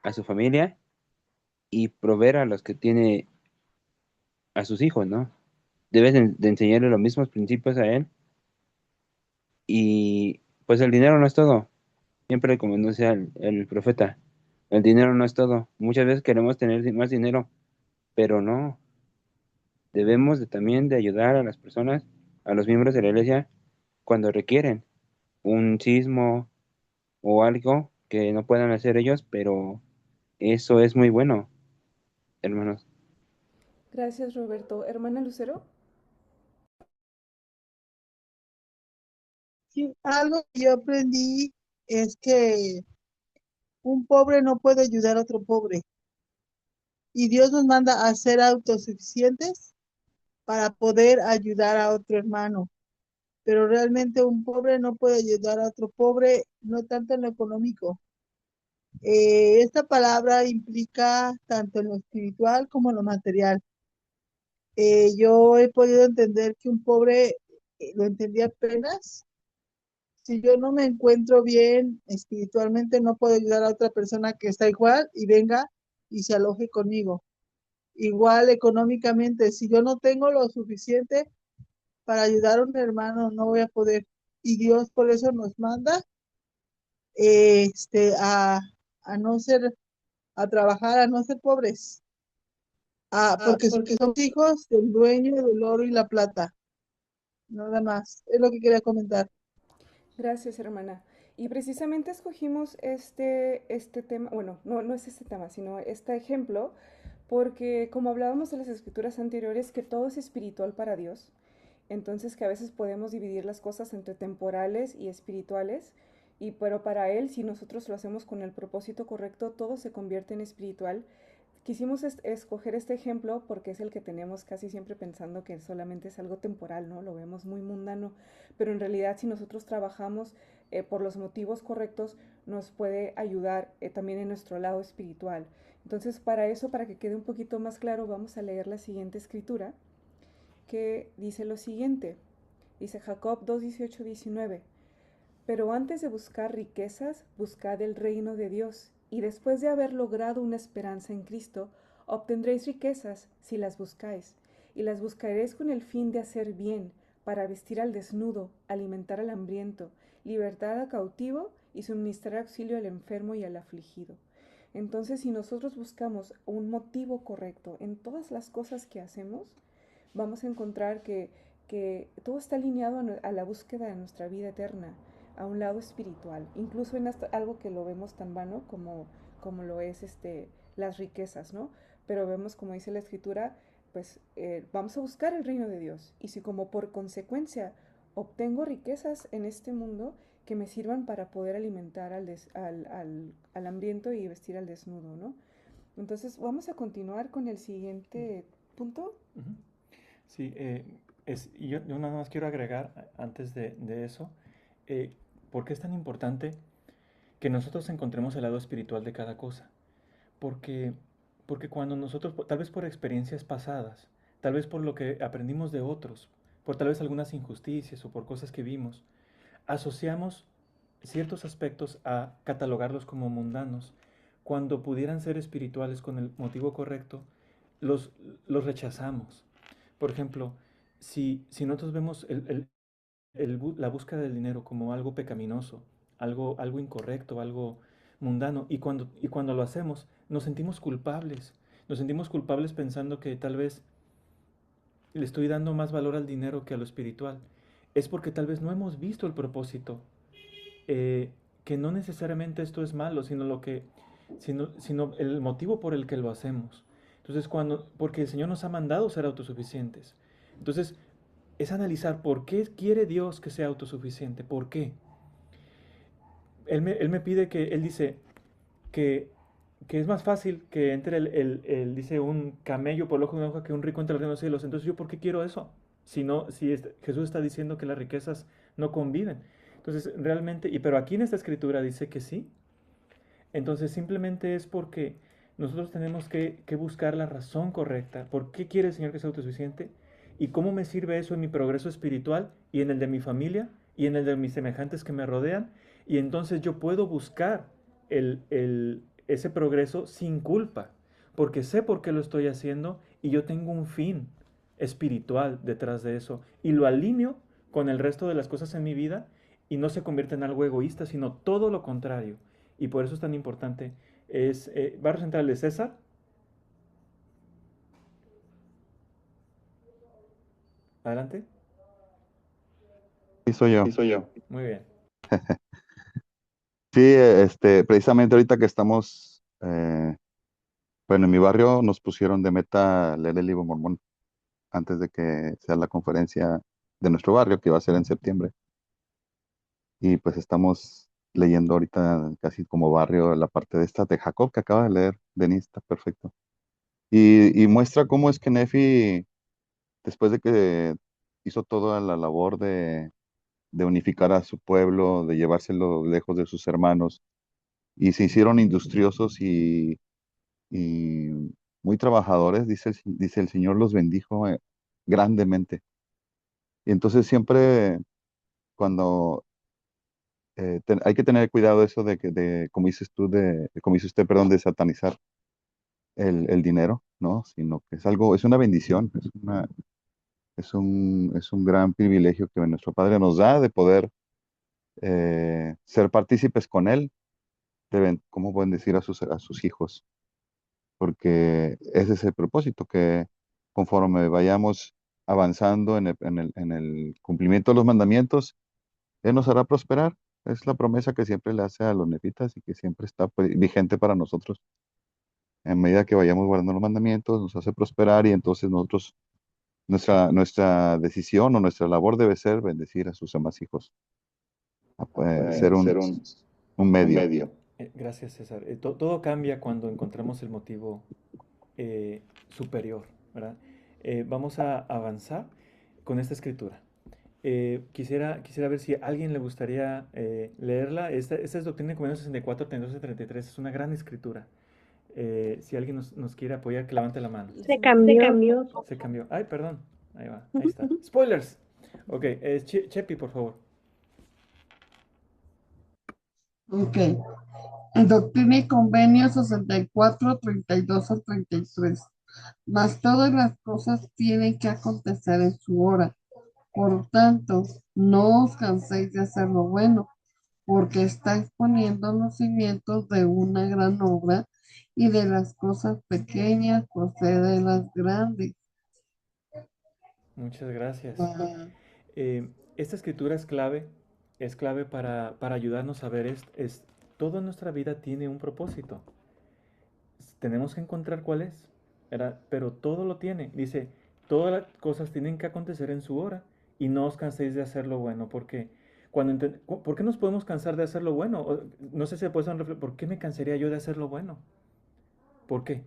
Speaker 5: a su familia y proveer a los que tiene a sus hijos, ¿no? Debes de enseñarle los mismos principios a él y pues el dinero no es todo. Siempre como no sea el profeta, el dinero no es todo. Muchas veces queremos tener más dinero, pero no. Debemos de también de ayudar a las personas, a los miembros de la iglesia, cuando requieren un sismo o algo que no puedan hacer ellos, pero eso es muy bueno, hermanos.
Speaker 3: Gracias, Roberto. Hermana Lucero.
Speaker 11: Sí, algo que yo aprendí es que un pobre no puede ayudar a otro pobre y Dios nos manda a ser autosuficientes para poder ayudar a otro hermano, pero realmente un pobre no puede ayudar a otro pobre, no tanto en lo económico. Esta palabra implica tanto en lo espiritual como en lo material. Yo he podido entender que un pobre lo entendí apenas. Si yo no me encuentro bien espiritualmente, no puedo ayudar a otra persona que está igual y venga y se aloje conmigo. Igual económicamente, si yo no tengo lo suficiente para ayudar a un hermano, no voy a poder. Y Dios por eso nos manda a no ser, a trabajar, a no ser pobres. Porque somos hijos del dueño del oro y la plata. Nada más. Es lo que quería comentar.
Speaker 3: Gracias, hermana. Y precisamente escogimos este tema, bueno, no es este tema, sino este ejemplo, porque como hablábamos de las escrituras anteriores, que todo es espiritual para Dios, entonces que a veces podemos dividir las cosas entre temporales y espirituales, y pero para Él, si nosotros lo hacemos con el propósito correcto, todo se convierte en espiritual. Quisimos escoger este ejemplo porque es el que tenemos casi siempre pensando que solamente es algo temporal, ¿no? Lo vemos muy mundano, pero en realidad si nosotros trabajamos por los motivos correctos, nos puede ayudar también en nuestro lado espiritual. Entonces, para eso, para que quede un poquito más claro, vamos a leer la siguiente escritura, que dice lo siguiente. Dice Jacob 2, 18, 19. Pero antes de buscar riquezas, buscad el reino de Dios, y después de haber logrado una esperanza en Cristo, obtendréis riquezas si las buscáis, y las buscaréis con el fin de hacer bien, para vestir al desnudo, alimentar al hambriento, libertar al cautivo y suministrar auxilio al enfermo y al afligido. Entonces, si nosotros buscamos un motivo correcto en todas las cosas que hacemos, vamos a encontrar que todo está alineado a la búsqueda de nuestra vida eterna, a un lado espiritual, incluso en algo que lo vemos tan vano como lo es las riquezas, ¿no? Pero vemos, como dice la escritura, pues vamos a buscar el reino de Dios. Y si como por consecuencia obtengo riquezas en este mundo que me sirvan para poder alimentar al hambriento y vestir al desnudo, ¿no? Entonces vamos a continuar con el siguiente punto.
Speaker 1: Ujú. Sí, y yo nada más quiero agregar antes de eso, eh, ¿por qué es tan importante que nosotros encontremos el lado espiritual de cada cosa? Porque, porque cuando nosotros, tal vez por experiencias pasadas, tal vez por lo que aprendimos de otros, por tal vez algunas injusticias o por cosas que vimos, asociamos ciertos aspectos a catalogarlos como mundanos, cuando pudieran ser espirituales con el motivo correcto, los, los rechazamos. Por ejemplo, si nosotros vemos la búsqueda del dinero como algo pecaminoso, algo incorrecto, algo mundano, y cuando lo hacemos, nos sentimos culpables pensando que tal vez le estoy dando más valor al dinero que a lo espiritual. Es porque tal vez no hemos visto el propósito, que no necesariamente esto es malo, sino el motivo por el que lo hacemos. Entonces, porque el Señor nos ha mandado ser autosuficientes. Entonces, es analizar por qué quiere Dios que sea autosuficiente. ¿Por qué? Él me pide Él dice que, que es más fácil que entre dice, un camello por el ojo de una hoja que un rico entre el reino de los cielos. Entonces, ¿yo por qué quiero eso? Si no, Jesús está diciendo que las riquezas no conviven. Entonces, realmente, pero aquí en esta escritura dice que sí. Entonces, simplemente es porque nosotros tenemos que buscar la razón correcta. ¿Por qué quiere el Señor que sea autosuficiente? ¿Y cómo me sirve eso en mi progreso espiritual y en el de mi familia y en el de mis semejantes que me rodean? Y entonces yo puedo buscar ese progreso sin culpa, porque sé por qué lo estoy haciendo y yo tengo un fin espiritual detrás de eso. Y lo alineo con el resto de las cosas en mi vida y no se convierte en algo egoísta, sino todo lo contrario. Y por eso es tan importante. ¿Va a presentar el de César? Adelante.
Speaker 10: Sí, soy yo.
Speaker 1: Sí, soy yo. Muy bien.
Speaker 10: Sí, precisamente ahorita que estamos, bueno, en mi barrio nos pusieron de meta leer el libro Mormón antes de que sea la conferencia de nuestro barrio, que va a ser en septiembre. Y pues estamos leyendo ahorita casi como barrio la parte de esta de Jacob que acaba de leer. Denise, está perfecto. Y muestra cómo es que Nefi, después de que hizo toda la labor de unificar a su pueblo, de llevárselo lejos de sus hermanos, y se hicieron industriosos y muy trabajadores, dice el Señor los bendijo grandemente. Y entonces siempre cuando hay que tener cuidado eso como dices tú, como dice usted, perdón, de satanizar el dinero, ¿no? Sino que es algo, es una bendición, es un gran privilegio que nuestro Padre nos da de poder ser partícipes con Él, ¿cómo pueden decir a sus hijos? porque ese es el propósito, que conforme vayamos avanzando en el cumplimiento de los mandamientos, Él nos hará prosperar. Es la promesa que siempre le hace a los nefitas y que siempre está pues, vigente para nosotros. En medida que vayamos guardando los mandamientos, nos hace prosperar y entonces nosotros, nuestra decisión o nuestra labor debe ser bendecir a sus demás hijos, ser un medio.
Speaker 1: Gracias, César. Todo cambia cuando encontramos el motivo superior, ¿verdad? Vamos a avanzar con esta escritura. Quisiera ver si a alguien le gustaría leerla. Esta es Doctrina y Convenios 64, 32 y 33. Es una gran escritura. Si alguien nos quiere apoyar, que levante la mano.
Speaker 9: Se cambió.
Speaker 1: Se cambió. Ay, perdón. Ahí va. Ahí está. Spoilers. Ok. Chepi, por favor.
Speaker 4: Ok. En Doctrina y Convenios 64, 32 al 33. Mas todas las cosas tienen que acontecer en su hora. Por tanto, no os canséis de hacer lo bueno, porque estáis poniendo los cimientos de una gran obra y de las cosas pequeñas procede las grandes.
Speaker 1: Muchas gracias.
Speaker 4: Ah,
Speaker 1: Esta escritura es clave para ayudarnos a ver toda nuestra vida tiene un propósito. Tenemos que encontrar cuál es, ¿verdad? Pero todo lo tiene. Dice, todas las cosas tienen que acontecer en su hora y no os canséis de hacer lo bueno, porque ¿por qué nos podemos cansar de hacer lo bueno? No sé si se puede hacer un ¿por qué me cansaría yo de hacer lo bueno? ¿Por qué?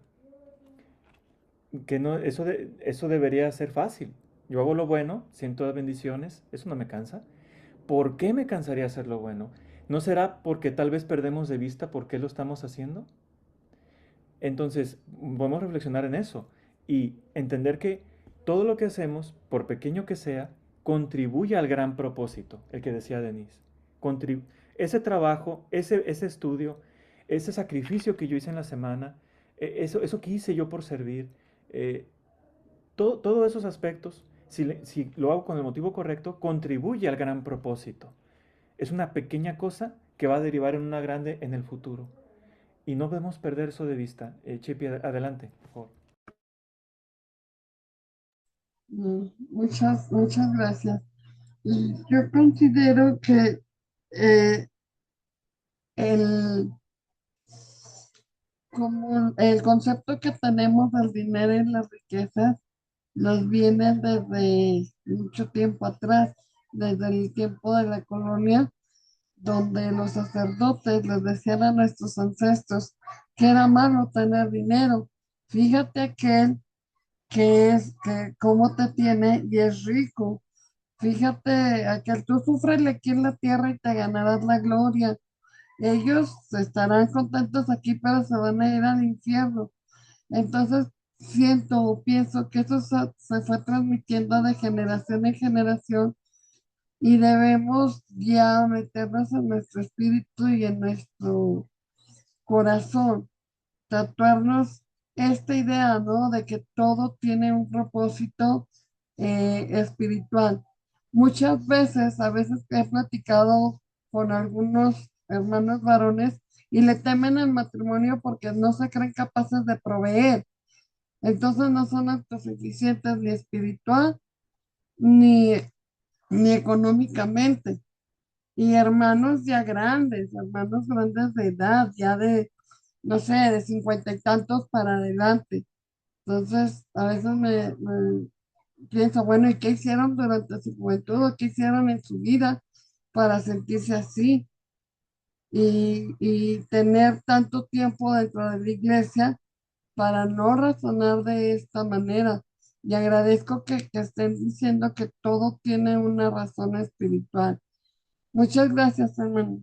Speaker 1: Que no, eso debería ser fácil. Yo hago lo bueno, siento las bendiciones, eso no me cansa. ¿Por qué me cansaría hacer lo bueno? ¿No será porque tal vez perdemos de vista por qué lo estamos haciendo? Entonces, vamos a reflexionar en eso y entender que todo lo que hacemos, por pequeño que sea, contribuye al gran propósito, el que decía Denise. Ese trabajo, ese estudio, ese sacrificio que yo hice en la semana, eso que hice yo por servir, todos esos aspectos, si lo hago con el motivo correcto, contribuye al gran propósito. Es una pequeña cosa que va a derivar en una grande en el futuro. Y no podemos perder eso de vista. Chepi, adelante, por favor.
Speaker 4: muchas gracias. Y yo considero que eh, el, como el concepto que tenemos del dinero y las riquezas nos viene desde mucho tiempo atrás, desde el tiempo de la colonia, donde los sacerdotes les decían a nuestros ancestros que era malo tener dinero. Fíjate aquel que cómo te tiene y es rico. Fíjate aquel, tú sufres aquí en la tierra y te ganarás la gloria. Ellos estarán contentos aquí, pero se van a ir al infierno. Entonces, siento o pienso que eso se fue transmitiendo de generación en generación y debemos ya meternos en nuestro espíritu y en nuestro corazón, tatuarnos esta idea, ¿no? De que todo tiene un propósito espiritual. Muchas veces, a veces he platicado con algunos hermanos varones y le temen al matrimonio porque no se creen capaces de proveer. Entonces no son autosuficientes ni espiritual ni, ni económicamente. Y hermanos grandes de edad, ya de, no sé, de 50 y tantos para adelante. Entonces, a veces me pienso, bueno, ¿y qué hicieron durante su juventud o qué hicieron en su vida para sentirse así? Y tener tanto tiempo dentro de la iglesia para no razonar de esta manera. Y agradezco que estén diciendo que todo tiene una razón espiritual. Muchas gracias, hermanos.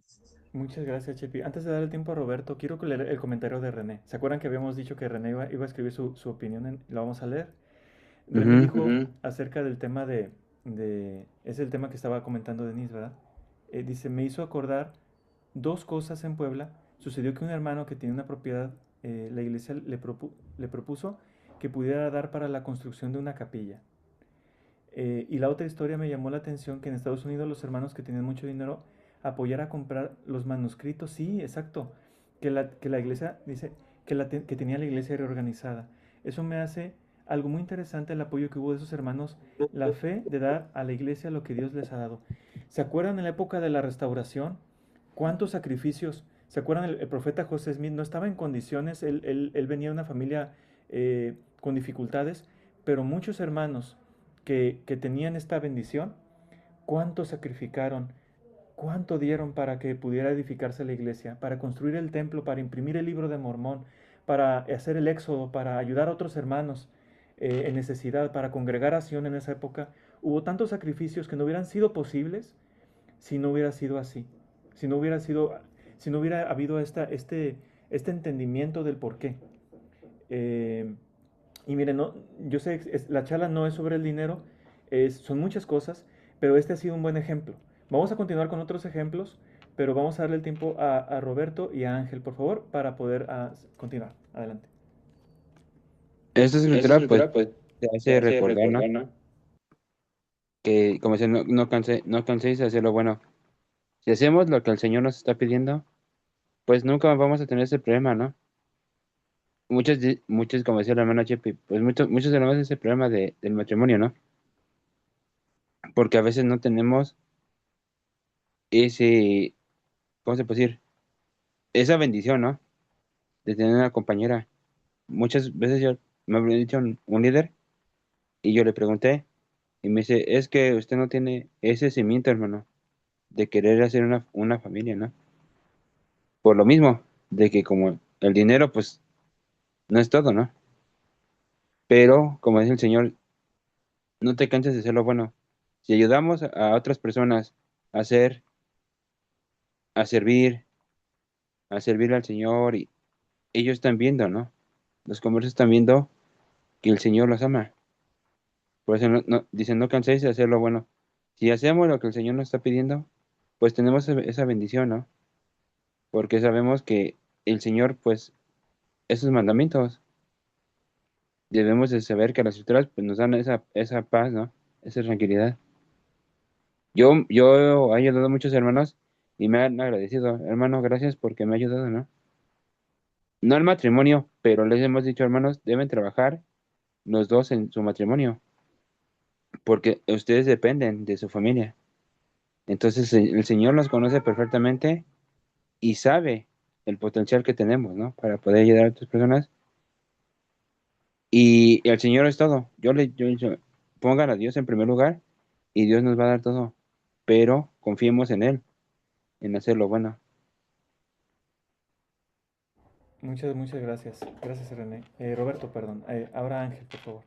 Speaker 1: Muchas gracias, Chepi. Antes de dar el tiempo a Roberto, quiero leer el comentario de René. ¿Se acuerdan que habíamos dicho que René iba a escribir su opinión? Lo vamos a leer. René dijo acerca del tema es el tema que estaba comentando Denise, ¿verdad? Dice, me hizo acordar dos cosas en Puebla. Sucedió que un hermano que tiene una propiedad, la iglesia le propuso que pudiera dar para la construcción de una capilla. Y la otra historia me llamó la atención que en Estados Unidos los hermanos que tienen mucho dinero apoyar a comprar los manuscritos. Sí, exacto. Que la iglesia dice que tenía la iglesia reorganizada. Eso me hace algo muy interesante el apoyo que hubo de esos hermanos, la fe de dar a la iglesia lo que Dios les ha dado. ¿Se acuerdan en la época de la restauración? ¿Cuántos sacrificios? ¿Se acuerdan? El profeta José Smith no estaba en condiciones, él venía de una familia con dificultades, pero muchos hermanos que tenían esta bendición, ¿cuánto sacrificaron? ¿Cuánto dieron para que pudiera edificarse la iglesia? Para construir el templo, para imprimir el libro de Mormón, para hacer el éxodo, para ayudar a otros hermanos en necesidad, para congregar a Sion en esa época. Hubo tantos sacrificios que no hubieran sido posibles si no hubiera sido así. Si no hubiera habido este entendimiento del por qué. Y miren, no, yo sé, la charla no es sobre el dinero, son muchas cosas, pero este ha sido un buen ejemplo. Vamos a continuar con otros ejemplos, pero vamos a darle el tiempo a Roberto y a Ángel, por favor, para poder continuar. Adelante.
Speaker 5: Esta
Speaker 12: Esta
Speaker 5: escritura, pues,
Speaker 12: escritura, pues,
Speaker 5: te
Speaker 12: te
Speaker 5: hace
Speaker 12: hace
Speaker 5: recordar, ¿no?
Speaker 12: recordar, ¿no?
Speaker 5: Que, como dice, no canséis de hacer lo bueno. Si hacemos lo que el Señor nos está pidiendo, pues nunca vamos a tener ese problema, ¿no? Muchos, como decía la hermana Chepi, pues muchos tenemos ese problema del matrimonio, ¿no? Porque a veces no tenemos ese, ¿cómo se puede decir? Esa bendición, ¿no? De tener una compañera. Muchas veces yo me había dicho un líder y yo le pregunté y me dice, es que usted no tiene ese cimiento, hermano, de querer hacer una familia, ¿no? Por lo mismo, de que como el dinero, pues, no es todo, ¿no? Pero, como dice el Señor, no te canses de hacer lo bueno. Si ayudamos a otras personas a hacer, a servir, a servir al Señor, y ellos están viendo, ¿no? Los comercios están viendo que el Señor los ama. Por eso dicen, no canséis de hacer lo bueno. Si hacemos lo que el Señor nos está pidiendo, pues tenemos esa bendición, ¿no? Porque sabemos que el Señor, pues, esos mandamientos, debemos de saber que las escrituras pues, nos dan esa paz, ¿no? Esa tranquilidad. Yo he ayudado a muchos hermanos y me han agradecido, hermano, gracias porque me ha ayudado, ¿no? No al matrimonio, pero les hemos dicho, hermanos, deben trabajar los dos en su matrimonio, porque ustedes dependen de su familia. Entonces el Señor nos conoce perfectamente y sabe el potencial que tenemos, ¿no? Para poder ayudar a otras personas. Y el Señor es todo. Pongan a Dios en primer lugar y Dios nos va a dar todo. Pero confiemos en Él, en hacer lo bueno.
Speaker 1: Muchas gracias. Gracias, René. Roberto, perdón. Ahora Ángel, por favor.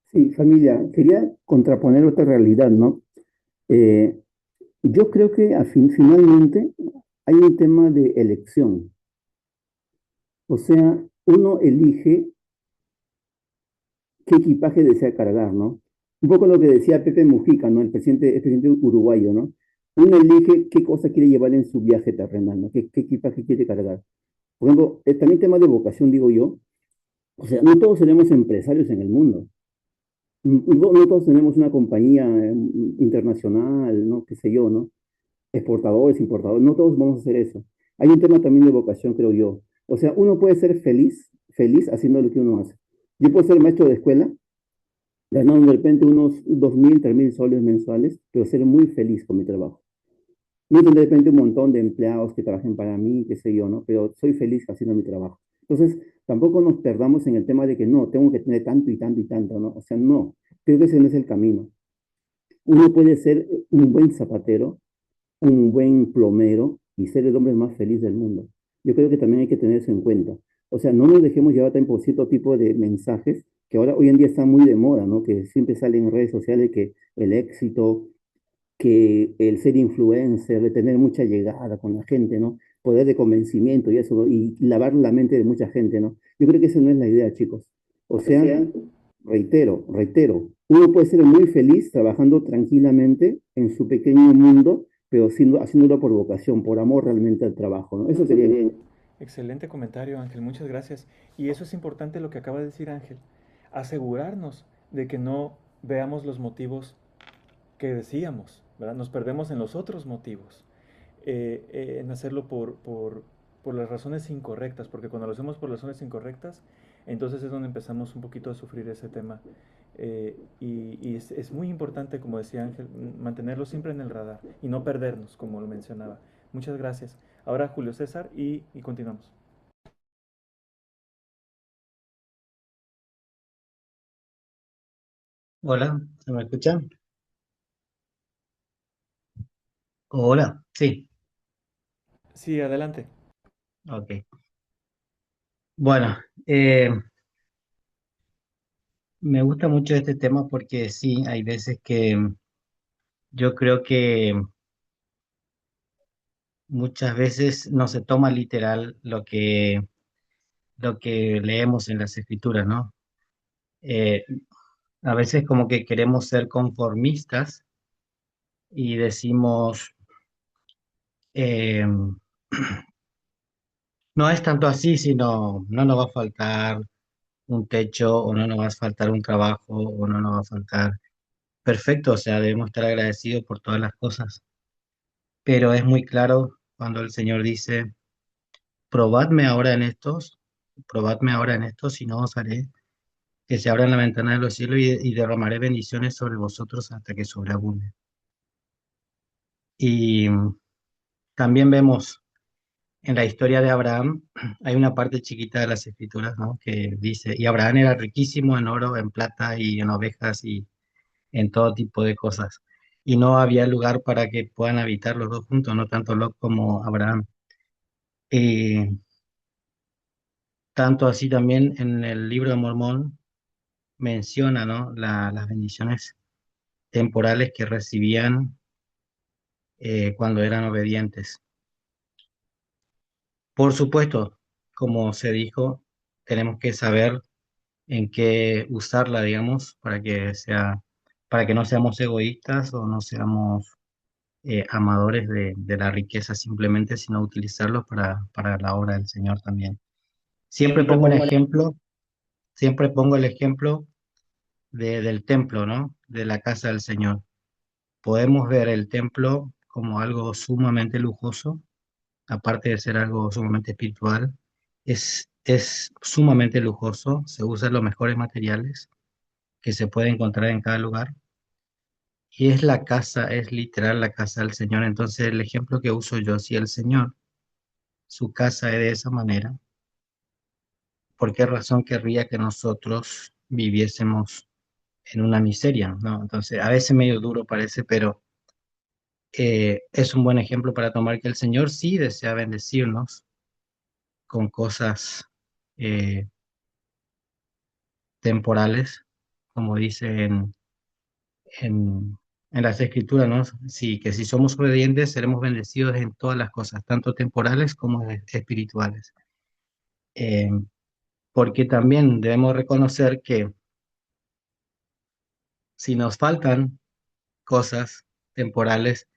Speaker 13: Sí, familia, quería contraponer otra realidad, ¿no? Eh, yo creo que finalmente hay un tema de elección. O sea, uno elige qué equipaje desea cargar, ¿no? Un poco lo que decía Pepe Mujica, ¿no? El presidente uruguayo, ¿no? Uno elige qué cosa quiere llevar en su viaje terrenal, ¿no? ¿Qué equipaje quiere cargar? Por ejemplo, también tema de vocación, digo yo. O sea, no todos seremos empresarios en el mundo. No todos tenemos una compañía internacional, ¿no? Qué sé yo, ¿no? Exportadores, importadores, no todos vamos a hacer eso. Hay un tema también de vocación, creo yo. O sea, uno puede ser feliz haciendo lo que uno hace. Yo puedo ser maestro de escuela, ganando de repente unos 2.000, 3.000 soles mensuales, pero ser muy feliz con mi trabajo. No tener de repente un montón de empleados que trabajen para mí, qué sé yo, ¿no? Pero soy feliz haciendo mi trabajo. Entonces, tampoco nos perdamos en el tema de que no, tengo que tener tanto y tanto y tanto, ¿no? O sea, no, creo que ese no es el camino. Uno puede ser un buen zapatero, un buen plomero y ser el hombre más feliz del mundo. Yo creo que también hay que tener eso en cuenta. O sea, no nos dejemos llevar también por cierto tipo de mensajes que ahora hoy en día están muy de moda, ¿no? Que siempre salen en redes sociales que el éxito, que el ser influencer, de tener mucha llegada con la gente, ¿no? Poder de convencimiento y eso, ¿no? Y lavar la mente de mucha gente, ¿no? Yo creo que esa no es la idea, chicos. O sea, reitero, uno puede ser muy feliz trabajando tranquilamente en su pequeño mundo, pero haciéndolo por vocación, por amor realmente al trabajo, ¿no? Eso sería bien.
Speaker 1: Excelente comentario, Ángel. Muchas gracias. Y eso es importante lo que acaba de decir Ángel. Asegurarnos de que no veamos los motivos que decíamos, ¿verdad? Nos perdemos en los otros motivos, en hacerlo por las razones incorrectas, porque cuando lo hacemos por las razones incorrectas, entonces es donde empezamos un poquito a sufrir ese tema. Y es muy importante, como decía Ángel, mantenerlo siempre en el radar y no perdernos, como lo mencionaba. Muchas gracias. Ahora Julio César y continuamos.
Speaker 12: Hola, ¿se me escucha? Hola, sí,
Speaker 1: Sí, adelante.
Speaker 12: ok. Bueno, eh, me gusta mucho este tema porque sí, hay veces que yo creo que muchas veces no se toma literal lo que leemos en las escrituras, ¿no? Eh, a veces como que queremos ser conformistas y decimos, eh, no es tanto así, sino no nos va a faltar un techo o no nos va a faltar un trabajo o no nos va a faltar. Perfecto, o sea, debemos estar agradecidos por todas las cosas, pero es muy claro cuando el Señor dice, probadme ahora en estos, probadme ahora en estos, y no os haré que se abran la ventana de los cielos y derramaré bendiciones sobre vosotros hasta que sobreabunde. Y también vemos en la historia de Abraham, hay una parte chiquita de las escrituras, ¿no? Que dice, y Abraham era riquísimo en oro, en plata y en ovejas y en todo tipo de cosas. Y no había lugar para que puedan habitar los dos juntos, no tanto Lot como Abraham. Eh, tanto así también en el libro de Mormón menciona, ¿no? Las bendiciones temporales que recibían cuando eran obedientes. Por supuesto, como se dijo, tenemos que saber en qué usarla, digamos, para que no seamos egoístas o no seamos amadores de la riqueza simplemente, sino utilizarlos para la obra del Señor también. Siempre
Speaker 14: Siempre
Speaker 12: pongo un
Speaker 14: pongo
Speaker 12: ejemplo, siempre pongo el ejemplo del templo, ¿no? De la casa del Señor. Podemos ver el templo como algo sumamente lujoso, aparte de ser algo sumamente espiritual, es sumamente lujoso, se usan los mejores materiales que se puede encontrar en cada lugar. Y es la casa, es literal la casa del Señor. Entonces el ejemplo que uso yo, si el Señor, su casa es de esa manera, ¿por qué razón querría que nosotros viviésemos en una miseria, ¿no? Entonces, a veces medio duro parece, pero es un buen ejemplo para tomar que el Señor sí desea bendecirnos con cosas eh, temporales, como dice en, en las Escrituras, ¿no? Sí, que si somos obedientes seremos bendecidos en todas las cosas, tanto temporales como espirituales. Eh, porque también debemos reconocer que si nos faltan cosas temporales,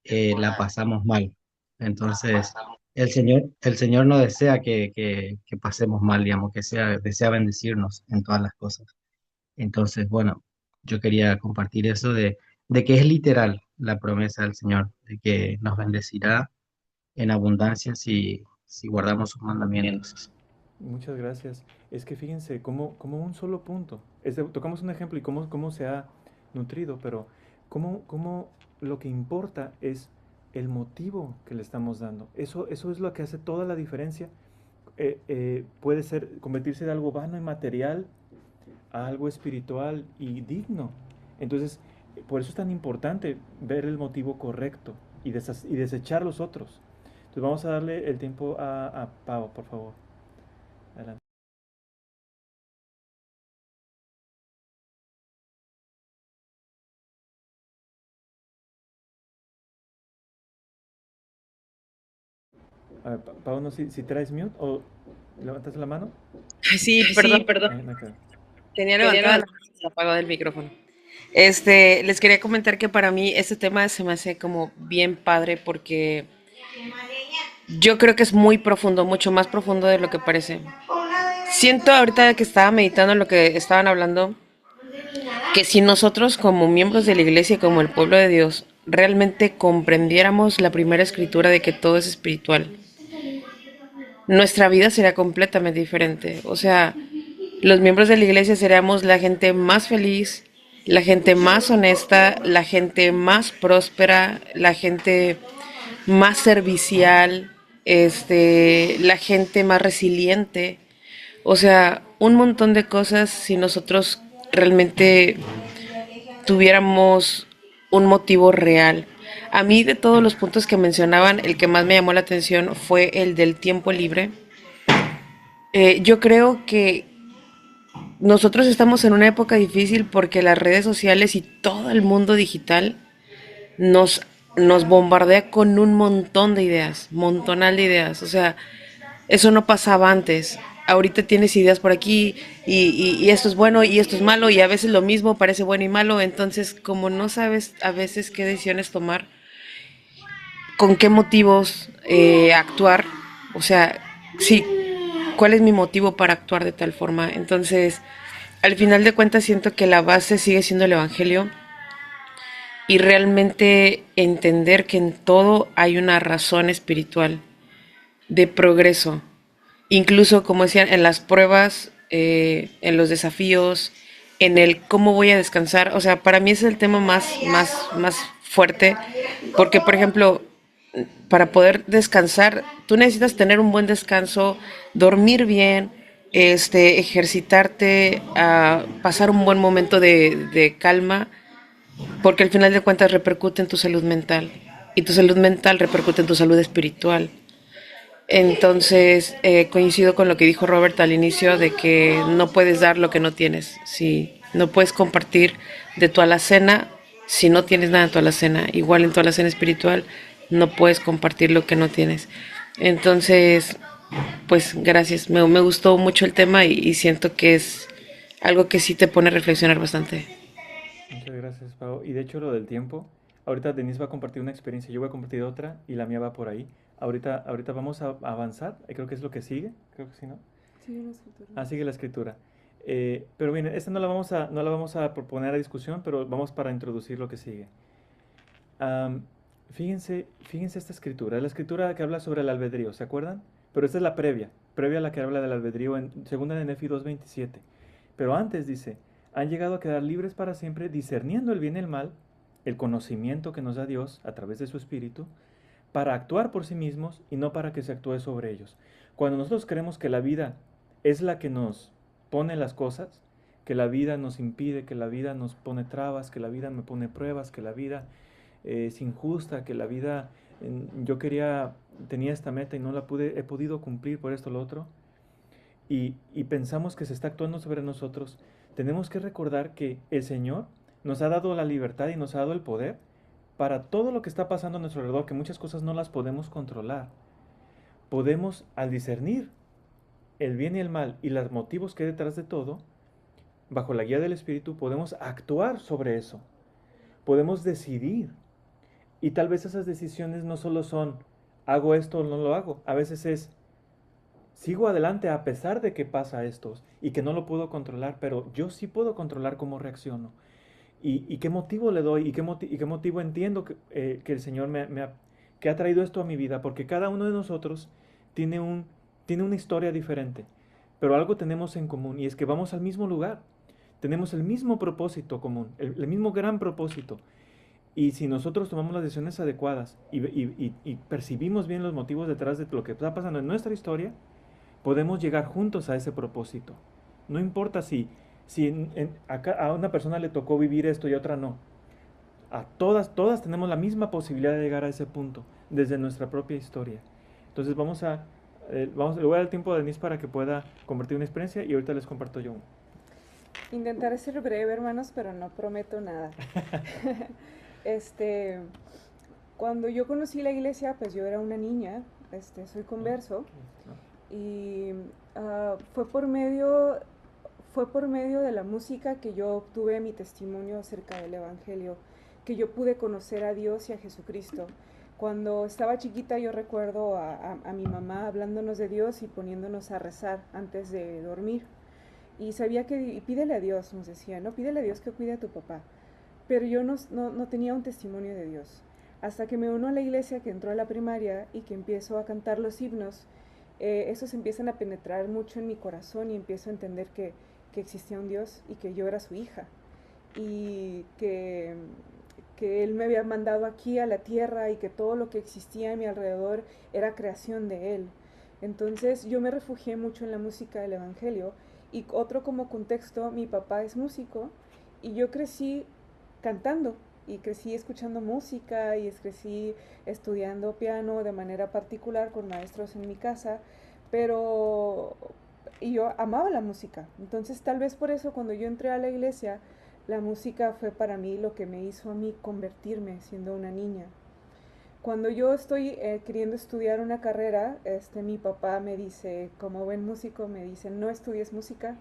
Speaker 12: la pasamos mal. Entonces, el Señor no desea que pasemos mal, digamos, desea bendecirnos en todas las cosas. Entonces, bueno, yo quería compartir eso de que es literal la promesa del Señor, de que nos bendecirá en abundancia si guardamos sus mandamientos.
Speaker 1: Muchas gracias. Es que fíjense, como un solo punto. Tocamos un ejemplo y cómo se ha nutrido, pero cómo lo que importa es el motivo que le estamos dando. Eso es lo que hace toda la diferencia. Puede convertirse de algo vano y material a algo espiritual y digno. Entonces, por eso es tan importante ver el motivo correcto y desechar los otros. Entonces, vamos a darle el tiempo a Pau, por favor. Adelante. A ver, Pau, no sé si traes mute o levantas la mano.
Speaker 7: Sí,
Speaker 1: Sí,
Speaker 7: perdón.
Speaker 1: perdón.
Speaker 7: Tenía levantada la mano y apagado el micrófono. Les quería comentar que para mí este tema se me hace como bien padre porque yo creo que es muy profundo, mucho más profundo de lo que parece. Siento ahorita que estaba meditando en lo que estaban hablando, que si nosotros como miembros de la iglesia, como el pueblo de Dios, realmente comprendiéramos la primera escritura de que todo es espiritual, nuestra vida sería completamente diferente. O sea, los miembros de la iglesia seríamos la gente más feliz, la gente más honesta, la gente más próspera, la gente más servicial, la gente más resiliente. O sea, un montón de cosas si nosotros realmente tuviéramos un motivo real. A mí de todos los puntos que mencionaban, el que más me llamó la atención fue el del tiempo libre. Yo creo que nosotros estamos en una época difícil porque las redes sociales y todo el mundo digital nos, nos bombardea con un montón de ideas, montonal de ideas. O sea, eso no pasaba antes. Ahorita tienes ideas por aquí y esto es bueno y esto es malo y a veces lo mismo parece bueno y malo. Entonces, como no sabes a veces qué decisiones tomar, con qué motivos actuar, o sea, sí, cuál es mi motivo para actuar de tal forma. Entonces, al final de cuentas siento que la base sigue siendo el Evangelio y realmente entender que en todo hay una razón espiritual de progreso. Incluso, como decían, en las pruebas, en los desafíos, en el cómo voy a descansar. O sea, para mí es el tema más fuerte, porque, por ejemplo, para poder descansar, tú necesitas tener un buen descanso, dormir bien, ejercitarte, pasar un buen momento de calma, porque al final de cuentas repercute en tu salud mental y tu salud mental repercute en tu salud espiritual. Entonces, coincido con lo que dijo Robert al inicio de que no puedes dar lo que no tienes. Sí, no puedes compartir de tu alacena si no tienes nada en tu alacena. Igual en tu alacena espiritual no puedes compartir lo que no tienes. Entonces, pues gracias. Me gustó mucho el tema y siento que es algo que sí te pone a reflexionar bastante.
Speaker 1: Muchas gracias, Pau. Y de hecho, lo del tiempo, ahorita Denise va a compartir una experiencia, yo voy a compartir otra y la mía va por ahí. Ahorita vamos a avanzar, creo que es lo que sigue, creo que sí, ¿no?
Speaker 3: Sigue la escritura.
Speaker 1: Ah, sigue la escritura. Pero bien, esta no la vamos a proponer a discusión, pero vamos para introducir lo que sigue. Am, fíjense esta escritura, es la escritura que habla sobre el albedrío, ¿se acuerdan? Pero esta es la previa a la que habla del albedrío en segunda de Nefi 2:27. Pero antes dice, han llegado a quedar libres para siempre, discerniendo el bien y el mal, el conocimiento que nos da Dios a través de su Espíritu, para actuar por sí mismos y no para que se actúe sobre ellos. Cuando nosotros creemos que la vida es la que nos pone las cosas, que la vida nos impide, que la vida nos pone trabas, que la vida me pone pruebas, que la vida es injusta, que la vida yo tenía esta meta y no la he podido cumplir por esto o lo otro, y pensamos que se está actuando sobre nosotros, tenemos que recordar que el Señor nos ha dado la libertad y nos ha dado el poder para todo lo que está pasando a nuestro alrededor, que muchas cosas no las podemos controlar. Podemos, al discernir el bien y el mal y los motivos que hay detrás de todo, bajo la guía del Espíritu, podemos actuar sobre eso. Podemos decidir. Y tal vez esas decisiones no solo son, hago esto o no lo hago. A veces es, sigo adelante a pesar de que pasa esto y que no lo puedo controlar, pero yo sí puedo controlar cómo reacciono. Y qué motivo le doy y qué motivo entiendo que el Señor que ha traído esto a mi vida, porque cada uno de nosotros tiene una historia diferente, pero algo tenemos en común y es que vamos al mismo lugar, tenemos el mismo propósito común, el mismo gran propósito. Y si nosotros tomamos las decisiones adecuadas y percibimos bien los motivos detrás de lo que está pasando en nuestra historia, podemos llegar juntos a ese propósito. No importa si a una persona le tocó vivir esto y a otra no. A todas tenemos la misma posibilidad de llegar a ese punto desde nuestra propia historia. Entonces le voy a dar el tiempo a Denise para que pueda compartir una experiencia y ahorita les comparto yo una.
Speaker 3: Intentaré ser breve, hermanos, pero no prometo nada. Cuando yo conocí la iglesia, pues yo era una niña, soy converso, y fue por medio de la música que yo obtuve mi testimonio acerca del Evangelio, que yo pude conocer a Dios y a Jesucristo. Cuando estaba chiquita yo recuerdo a mi mamá hablándonos de Dios y poniéndonos a rezar antes de dormir. Y sabía y pídele a Dios, nos decía, ¿no? Pídele a Dios que cuide a tu papá. Pero yo no tenía un testimonio de Dios. Hasta que me uno a la iglesia, que entró a la primaria y que empiezo a cantar los himnos, esos empiezan a penetrar mucho en mi corazón y empiezo a entender que existía un Dios y que yo era su hija y que Él me había mandado aquí a la tierra y que todo lo que existía a mi alrededor era creación de Él. Entonces yo me refugié mucho en la música del Evangelio y otro como contexto, mi papá es músico y yo crecí cantando y crecí escuchando música y crecí estudiando piano de manera particular con maestros en mi casa, pero y yo amaba la música. Entonces tal vez por eso cuando yo entré a la iglesia, la música fue para mí lo que me hizo a mí convertirme siendo una niña. Cuando yo estoy queriendo estudiar una carrera, mi papá me dice, como buen músico, me dice, no estudies música,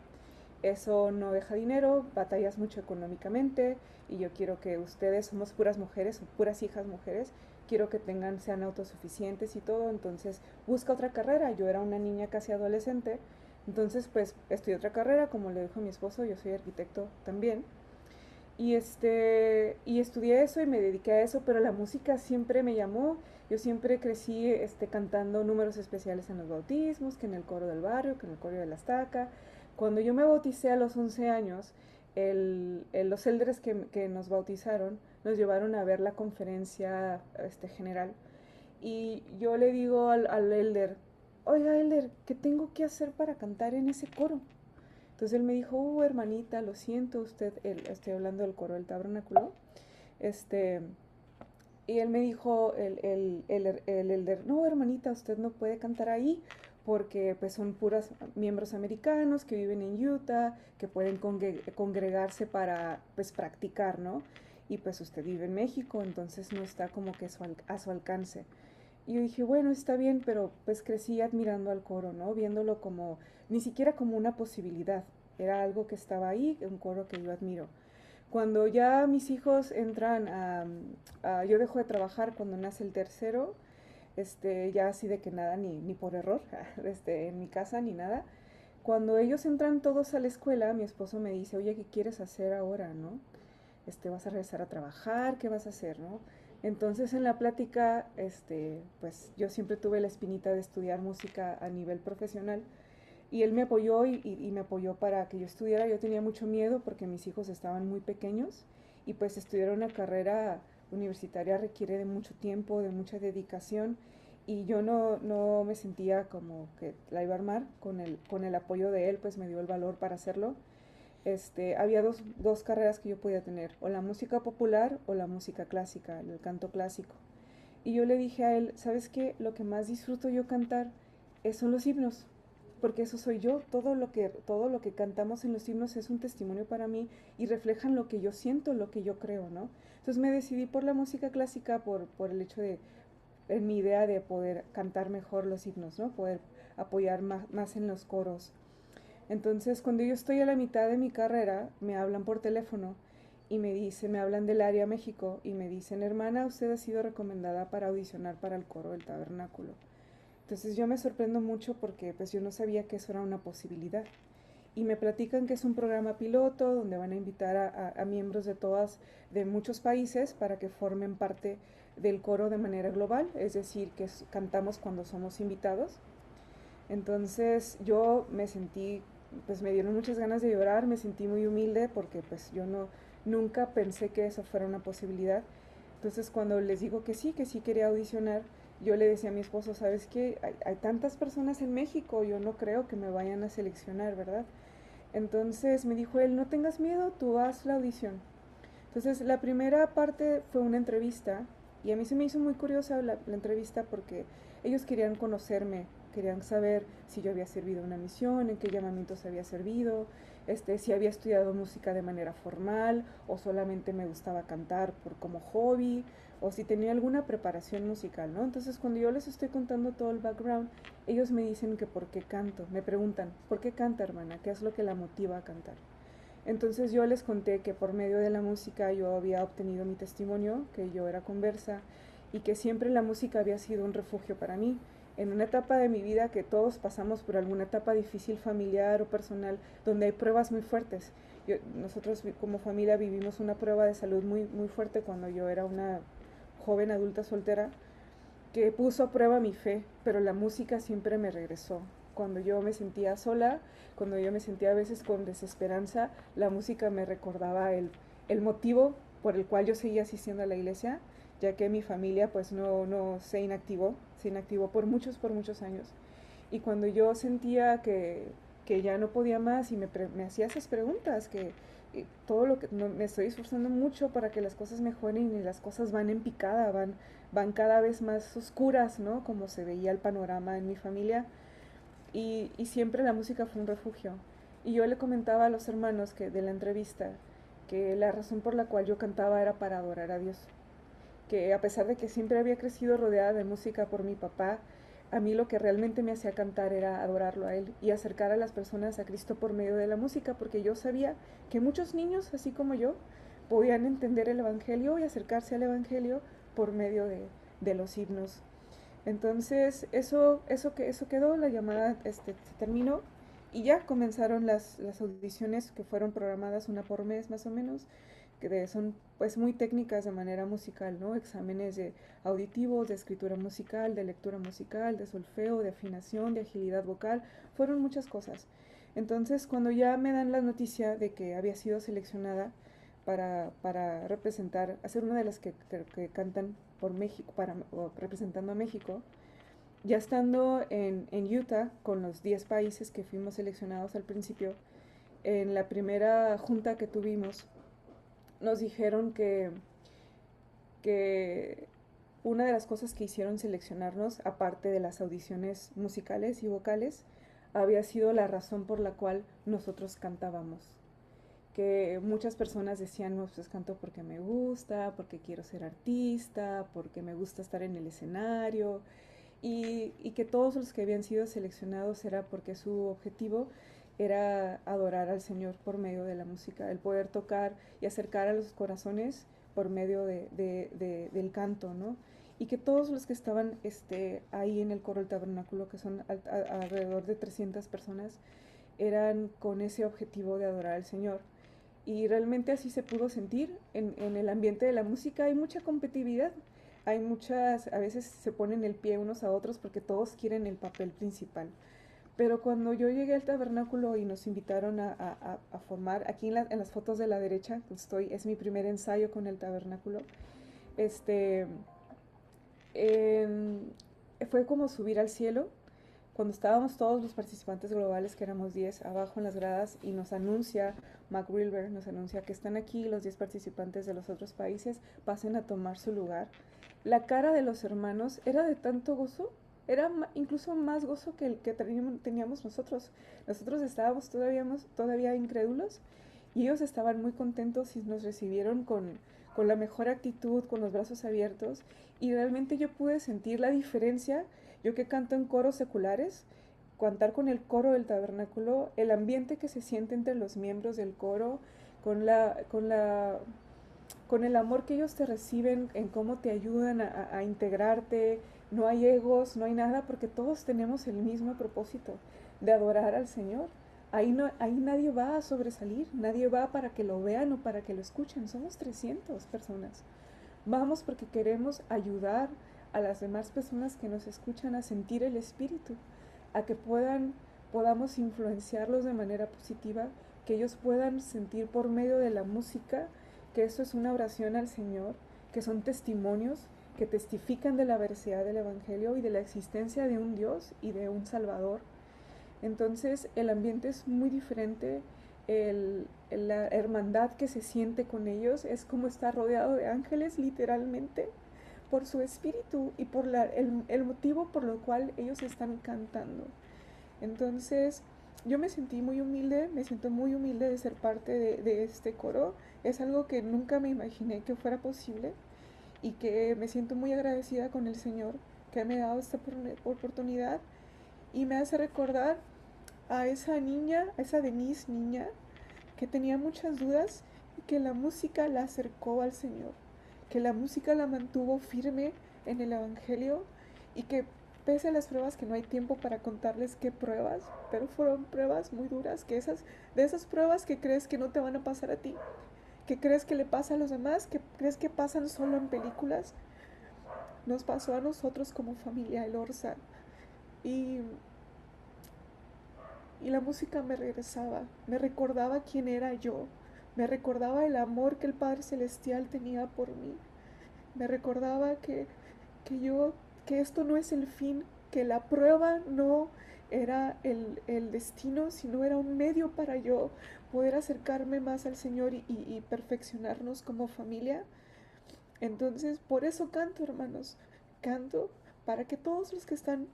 Speaker 3: eso no deja dinero, batallas mucho económicamente y yo quiero que ustedes, somos puras mujeres, puras hijas mujeres, quiero que sean autosuficientes y todo, entonces busca otra carrera. Yo era una niña casi adolescente, entonces pues estudié otra carrera, como le dijo mi esposo, yo soy arquitecto también. Y estudié eso y me dediqué a eso, pero la música siempre me llamó. Yo siempre crecí cantando números especiales en los bautismos, que en el coro del barrio, que en el coro de la estaca. Cuando yo me bauticé a los 11 años, los elders que nos bautizaron nos llevaron a ver la conferencia general. Y yo le digo al elder, oiga elder, ¿qué tengo que hacer para cantar en ese coro? Entonces él me dijo, hermanita, lo siento, estoy hablando del coro del tabernáculo. Este, y él me dijo, el elder, no, hermanita, usted no puede cantar ahí porque pues son puros miembros americanos que viven en Utah, que pueden congregarse para pues practicar, ¿no? Y pues usted vive en México, entonces no está como que a su alcance. Y yo dije, bueno, está bien, pero pues crecí admirando al coro, ¿no? Viéndolo como, ni siquiera como una posibilidad, era algo que estaba ahí, un coro que yo admiro. Cuando ya mis hijos entran yo dejo de trabajar cuando nace el tercero, ya así de que nada, ni por error, en mi casa ni nada. Cuando ellos entran todos a la escuela, mi esposo me dice, oye, ¿qué quieres hacer ahora, no? ¿Vas a regresar a trabajar? ¿Qué vas a hacer, no? Entonces en la plática, pues yo siempre tuve la espinita de estudiar música a nivel profesional y él me apoyó y me apoyó para que yo estudiara. Yo tenía mucho miedo porque mis hijos estaban muy pequeños y pues estudiar una carrera universitaria requiere de mucho tiempo, de mucha dedicación y yo no me sentía como que la iba a armar. Con el apoyo de él pues me dio el valor para hacerlo. Había dos carreras que yo podía tener, o la música popular o la música clásica, el canto clásico. Y yo le dije a él, ¿sabes qué? Lo que más disfruto yo cantar son los himnos, porque eso soy yo. Todo lo que cantamos en los himnos es un testimonio para mí y reflejan lo que yo siento, lo que yo creo, ¿no? Entonces me decidí por la música clásica por el hecho de, en mi idea de poder cantar mejor los himnos, ¿no? Poder apoyar más en los coros. Entonces, cuando yo estoy a la mitad de mi carrera, me hablan por teléfono y me hablan del área México y me dicen, hermana, usted ha sido recomendada para audicionar para el coro del tabernáculo. Entonces yo me sorprendo mucho porque pues yo no sabía que eso era una posibilidad. Y me platican que es un programa piloto donde van a invitar a miembros de muchos países para que formen parte del coro de manera global, es decir, que cantamos cuando somos invitados. Entonces yo me sentí, pues me dieron muchas ganas de llorar, me sentí muy humilde porque pues yo nunca pensé que eso fuera una posibilidad. Entonces cuando les digo que sí quería audicionar, yo le decía a mi esposo, ¿sabes qué? Hay tantas personas en México, yo no creo que me vayan a seleccionar, ¿verdad? Entonces me dijo él, no tengas miedo, tú haz la audición. Entonces la primera parte fue una entrevista y a mí se me hizo muy curiosa la entrevista porque ellos querían conocerme, querían saber si yo había servido una misión, en qué llamamientos había servido, si había estudiado música de manera formal o solamente me gustaba cantar como hobby o si tenía alguna preparación musical, ¿no? Entonces cuando yo les estoy contando todo el background, ellos me dicen que por qué canto, me preguntan, ¿por qué canta, hermana? ¿Qué es lo que la motiva a cantar? Entonces yo les conté que por medio de la música yo había obtenido mi testimonio, que yo era conversa y que siempre la música había sido un refugio para mí. En una etapa de mi vida que todos pasamos por alguna etapa difícil familiar o personal donde hay pruebas muy fuertes. Nosotros como familia vivimos una prueba de salud muy, muy fuerte cuando yo era una joven adulta soltera que puso a prueba mi fe, pero la música siempre me regresó. Cuando yo me sentía sola, cuando yo me sentía a veces con desesperanza, la música me recordaba el motivo por el cual yo seguía asistiendo a la iglesia, ya que mi familia pues no se inactivó por muchos años. Y cuando yo sentía que ya no podía más y me hacía esas preguntas, que todo lo que me estoy esforzando mucho para que las cosas mejoren y las cosas van en picada, van cada vez más oscuras, ¿no? Como se veía el panorama en mi familia. Y siempre la música fue un refugio. Y yo le comentaba a los hermanos que de la entrevista que la razón por la cual yo cantaba era para adorar a Dios. Que a pesar de que siempre había crecido rodeada de música por mi papá, a mí lo que realmente me hacía cantar era adorarlo a Él y acercar a las personas a Cristo por medio de la música, porque yo sabía que muchos niños, así como yo, podían entender el Evangelio y acercarse al Evangelio por medio de los himnos. Entonces, eso quedó, la llamada se terminó y ya comenzaron las audiciones que fueron programadas una por mes más o menos, que son pues muy técnicas de manera musical, ¿no? Exámenes de auditivos, de escritura musical, de lectura musical, de solfeo, de afinación, de agilidad vocal, fueron muchas cosas. Entonces, cuando ya me dan la noticia de que había sido seleccionada para representar, hacer una de las que cantan por México, representando a México, ya estando en Utah con los 10 países que fuimos seleccionados al principio, en la primera junta que tuvimos, nos dijeron que una de las cosas que hicieron seleccionarnos, aparte de las audiciones musicales y vocales, había sido la razón por la cual nosotros cantábamos. Que muchas personas decían, no, pues canto porque me gusta, porque quiero ser artista, porque me gusta estar en el escenario, y que todos los que habían sido seleccionados era porque su objetivo era adorar al Señor por medio de la música, el poder tocar y acercar a los corazones por medio del canto, ¿no? Y que todos los que estaban ahí en el coro del tabernáculo, que son alrededor de 300 personas, eran con ese objetivo de adorar al Señor. Y realmente así se pudo sentir. En el ambiente de la música hay mucha competitividad, hay muchas, a veces se ponen el pie unos a otros porque todos quieren el papel principal. Pero cuando yo llegué al tabernáculo y nos invitaron a formar, aquí en las fotos de la derecha, es mi primer ensayo con el tabernáculo, fue como subir al cielo, cuando estábamos todos los participantes globales, que éramos 10, abajo en las gradas, y nos anuncia, Mac Wilber nos anuncia que están aquí los 10 participantes de los otros países, pasen a tomar su lugar. La cara de los hermanos era de tanto gozo, era incluso más gozo que el que teníamos nosotros. Nosotros estábamos todavía incrédulos y ellos estaban muy contentos y nos recibieron con la mejor actitud, con los brazos abiertos, y realmente yo pude sentir la diferencia. Yo que canto en coros seculares, cantar con el coro del tabernáculo, el ambiente que se siente entre los miembros del coro, con el amor que ellos te reciben, en cómo te ayudan a integrarte, no hay egos, no hay nada, porque todos tenemos el mismo propósito, de adorar al Señor. Ahí nadie va a sobresalir, nadie va para que lo vean o para que lo escuchen, somos 300 personas. Vamos porque queremos ayudar a las demás personas que nos escuchan a sentir el Espíritu, a que podamos influenciarlos de manera positiva, que ellos puedan sentir por medio de la música que eso es una oración al Señor, que son testimonios que testifican de la veracidad del Evangelio y de la existencia de un Dios y de un Salvador. Entonces el ambiente es muy diferente, la hermandad que se siente con ellos es como estar rodeado de ángeles literalmente, por su espíritu y por el motivo por lo cual ellos están cantando. Entonces yo me siento muy humilde de ser parte de este coro. Es algo que nunca me imaginé que fuera posible y que me siento muy agradecida con el Señor que me ha dado esta oportunidad, y me hace recordar a esa niña, a esa Denise niña, que tenía muchas dudas y que la música la acercó al Señor, que la música la mantuvo firme en el Evangelio, y que pese a las pruebas, que no hay tiempo para contarles qué pruebas, pero fueron pruebas muy duras, de esas pruebas que crees que no te van a pasar a ti, que crees que le pasa a los demás, que crees que pasan solo en películas. nos pasó a nosotros como familia, el Orsa. Y, y la música me regresaba, me recordaba quién era yo, me recordaba el amor que el Padre Celestial tenía por mí, me recordaba que yo, que esto no es el fin, que la prueba no era el destino, sino era un medio para yo poder acercarme más al Señor y perfeccionarnos como familia. Entonces, por eso canto, hermanos, canto para que todos los que están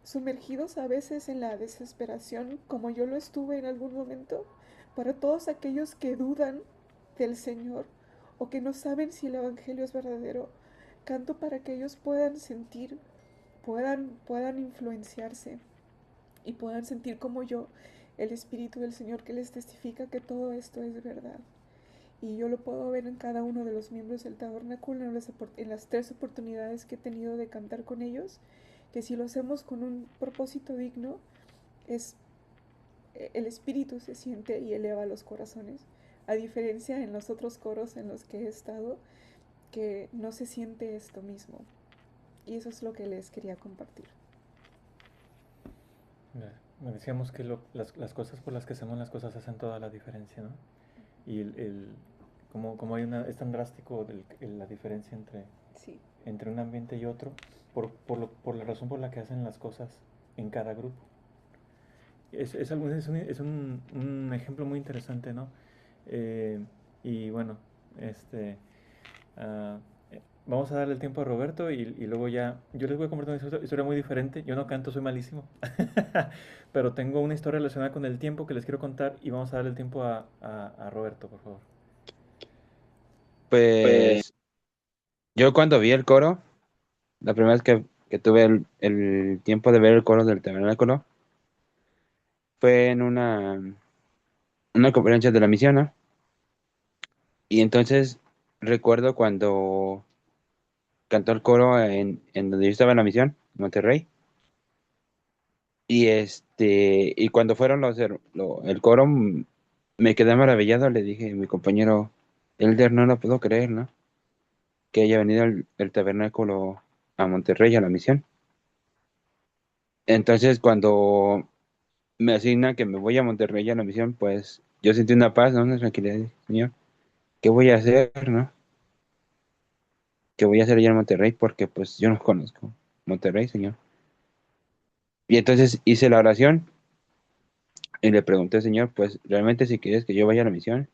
Speaker 3: sumergidos a veces en la desesperación, como yo lo estuve en algún momento, para todos aquellos que dudan del Señor o que no saben si el Evangelio es verdadero, canto para que ellos puedan sentir, puedan influenciarse y puedan sentir como yo el Espíritu del Señor que les testifica que todo esto es verdad. Y yo lo puedo ver en cada uno de los miembros del tabernáculo, en las 3 oportunidades que he tenido de cantar con ellos, que si lo hacemos con un propósito digno, es el espíritu se siente y eleva los corazones, a diferencia en los otros coros en los que he estado, que no se siente esto mismo. Y eso es lo que les quería compartir.
Speaker 1: Me decíamos que las cosas por las que hacemos las cosas hacen toda la diferencia, ¿no? Y como hay es tan drástico la diferencia
Speaker 3: Sí.
Speaker 1: entre un ambiente y otro, por la razón por la que hacen las cosas en cada grupo. Es un ejemplo muy interesante, ¿no? Y bueno, ah, vamos a darle el tiempo a Roberto y luego ya, yo les voy a compartir una historia muy diferente. Yo no canto, soy malísimo, pero tengo una historia relacionada con el tiempo que les quiero contar y vamos a darle el tiempo a Roberto, por favor.
Speaker 5: Pues yo cuando vi el coro, la primera vez que tuve el tiempo de ver el coro del tabernáculo, fue en una conferencia de la misión, ¿no? Y entonces recuerdo cuando cantó el coro en donde yo estaba en la misión, en Monterrey. Y cuando fueron el coro, me quedé maravillado. Le dije a mi compañero Elder, no lo puedo creer, ¿no? Que haya venido el tabernáculo a Monterrey, a la misión. Entonces, cuando me asigna que me voy a Monterrey a la misión, pues yo sentí una paz, ¿no? Una tranquilidad. Dije, Señor, ¿qué voy a hacer, no? ¿Qué voy a hacer allá en Monterrey? Porque pues yo no conozco Monterrey, Señor. Y entonces hice la oración y le pregunté, Señor, pues realmente si quieres que yo vaya a la misión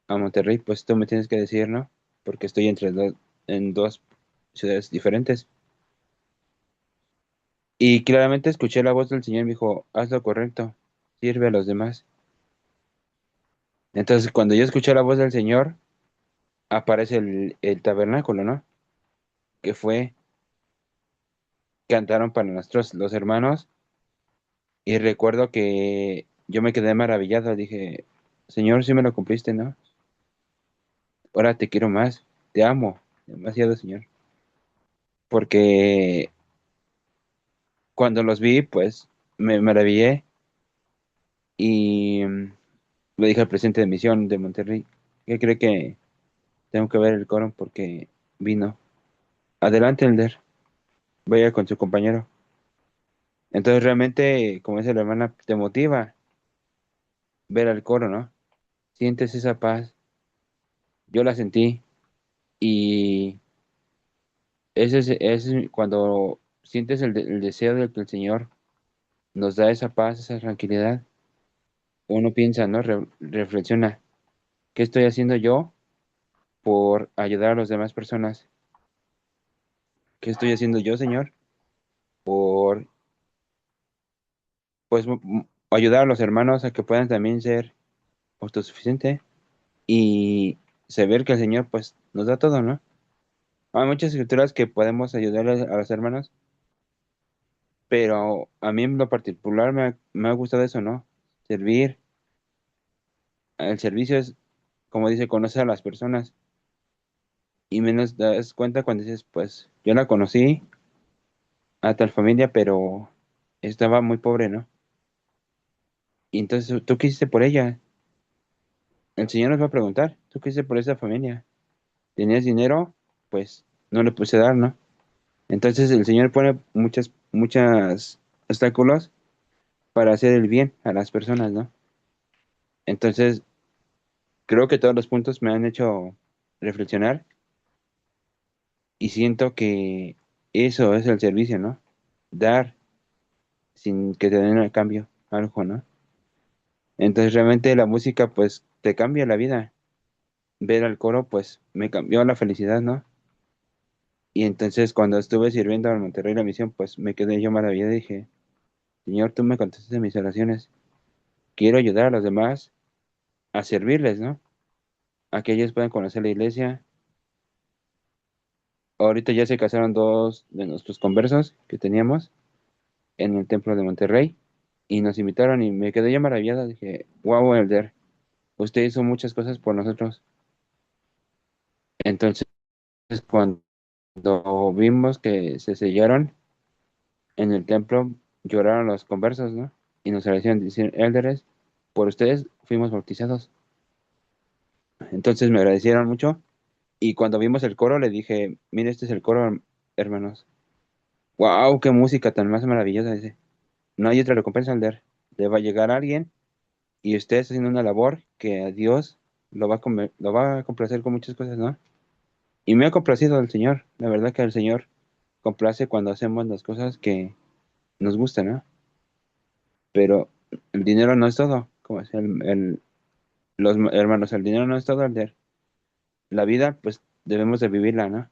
Speaker 5: a Monterrey, pues tú me tienes que decir, ¿no? Porque estoy en dos ciudades diferentes. Y claramente escuché la voz del Señor y me dijo, haz lo correcto, sirve a los demás. Entonces, cuando yo escuché la voz del Señor, aparece el tabernáculo, ¿no? Que cantaron para nosotros los hermanos. Y recuerdo que yo me quedé maravillado. Dije, Señor, sí me lo cumpliste, ¿no? Ahora te quiero más, te amo demasiado, Señor. Porque cuando los vi, pues me maravillé y le dije al presidente de misión de Monterrey, ¿qué cree que tengo que ver el coro porque vino? Adelante, Elder, vaya con su compañero. Entonces realmente, como dice la hermana, te motiva ver al coro, ¿no? Sientes esa paz. Yo la sentí y ese es cuando sientes el deseo de que el Señor nos da esa paz, esa tranquilidad. Uno piensa, ¿no? Reflexiona, ¿qué estoy haciendo yo por ayudar a las demás personas? ¿Qué estoy haciendo yo, Señor? Por, pues, ayudar a los hermanos a que puedan también ser autosuficientes y saber que el Señor, pues, nos da todo, ¿no? Hay muchas escrituras que podemos ayudar a los hermanos, pero a mí en lo particular me ha gustado eso, ¿no? Servir. El servicio es, como dice, conocer a las personas y menos das cuenta cuando dices, pues, yo la conocí a tal familia, pero estaba muy pobre, ¿no? Y entonces tú qué hiciste por ella. El Señor nos va a preguntar, ¿tú qué hiciste por esa familia? ¿Tenías dinero? Pues no le puse dar, ¿no? Entonces el Señor pone muchas obstáculos para hacer el bien a las personas, ¿no? Entonces creo que todos los puntos me han hecho reflexionar y siento que eso es el servicio, ¿no? Dar sin que te den a cambio algo, ¿no? Entonces realmente la música pues te cambia la vida. Ver al coro pues me cambió la felicidad, ¿no? Y entonces cuando estuve sirviendo al Monterrey la misión pues me quedé yo maravillado y dije, Señor, tú me contestas mis oraciones. Quiero ayudar a los demás a servirles, ¿no? A que ellos puedan conocer la iglesia. Ahorita ya se casaron dos de nuestros conversos que teníamos en el templo de Monterrey y nos invitaron y me quedé yo maravillado. Dije, wow, Elder, usted hizo muchas cosas por nosotros. Entonces, cuando vimos que se sellaron en el templo, lloraron los conversos, ¿no? Y nos agradecieron, dicen, Elders, por ustedes fuimos bautizados. Entonces me agradecieron mucho y cuando vimos el coro le dije, mire, este es el coro, hermanos. Wow, qué música tan más maravillosa, dice. No hay otra recompensa, Elder. Le va a llegar a alguien y usted está haciendo una labor que a Dios lo va a complacer con muchas cosas, ¿no? Y me ha complacido el Señor. La verdad que el Señor complace cuando hacemos las cosas que nos gustan, ¿no? Pero el dinero no es todo. Como decía hermanos, el dinero no es todo, Elder. La vida, pues, debemos de vivirla, ¿no?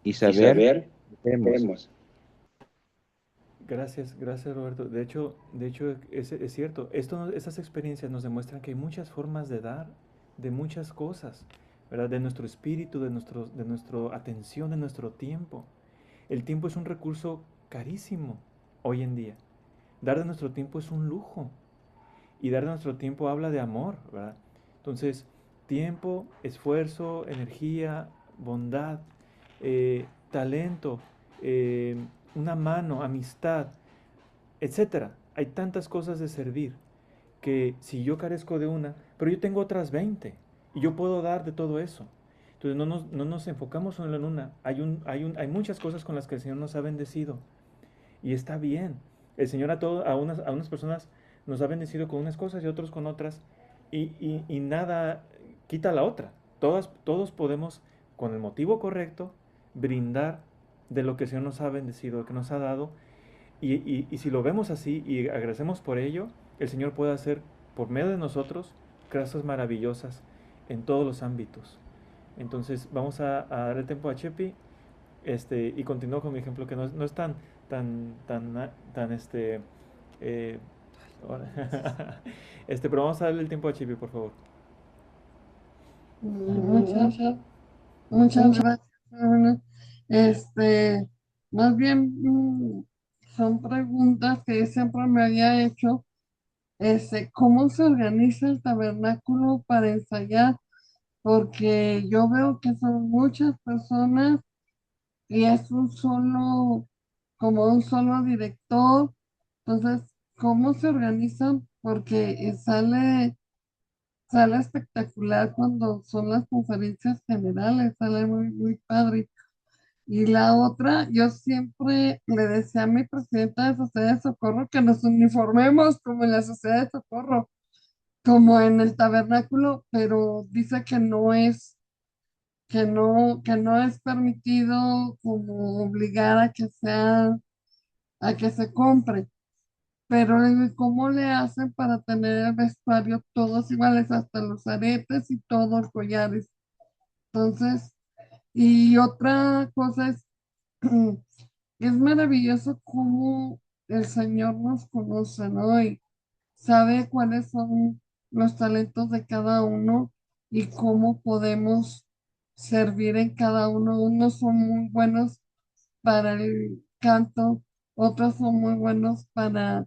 Speaker 5: Y
Speaker 1: Y
Speaker 5: saber
Speaker 1: saber
Speaker 5: qué queremos.
Speaker 1: queremos. Gracias, gracias Roberto. De hecho es cierto. Estas experiencias nos demuestran que hay muchas formas de dar, de muchas cosas, ¿verdad? De nuestro espíritu, de nuestra atención, de nuestro tiempo. El tiempo es un recurso carísimo hoy en día. Dar de nuestro tiempo es un lujo. Y dar de nuestro tiempo habla de amor, ¿verdad? Entonces, tiempo, esfuerzo, energía, bondad, talento, eh, una mano, amistad, etcétera. Hay tantas cosas de servir que si yo carezco de una, pero yo tengo otras 20 y yo puedo dar de todo eso. Entonces no nos enfocamos solo en una. Hay muchas cosas con las que el Señor nos ha bendecido y está bien. El Señor a unas personas nos ha bendecido con unas cosas y otros con otras y nada quita la otra. Todos podemos, con el motivo correcto, brindar de lo que el Señor nos ha bendecido, que nos ha dado y si lo vemos así y agradecemos por ello, el Señor puede hacer por medio de nosotros cosas maravillosas en todos los ámbitos. Entonces vamos a dar el tiempo a Chepi y continúo con mi ejemplo que no es tan eh, pero vamos a darle el tiempo a Chepi, por favor.
Speaker 4: Muchas, muchas gracias, hermano. Este, más bien, son preguntas que siempre me había hecho. ¿Cómo se organiza el tabernáculo para ensayar? Porque yo veo que son muchas personas y es como un solo director. Entonces, ¿cómo se organizan? Porque sale espectacular cuando son las conferencias generales, sale muy, muy padre. Y la otra, yo siempre le decía a mi presidenta de Sociedad de Socorro que nos uniformemos como en la Sociedad de Socorro, como en el tabernáculo, pero dice que no es permitido como obligar a que se compre. Pero ¿cómo le hacen para tener el vestuario todos iguales, hasta los aretes y todos los collares? Entonces, y otra cosa es, es maravilloso cómo el Señor nos conoce, ¿no? Y sabe cuáles son los talentos de cada uno y cómo podemos servir en cada uno. Unos son muy buenos para el canto, otros son muy buenos para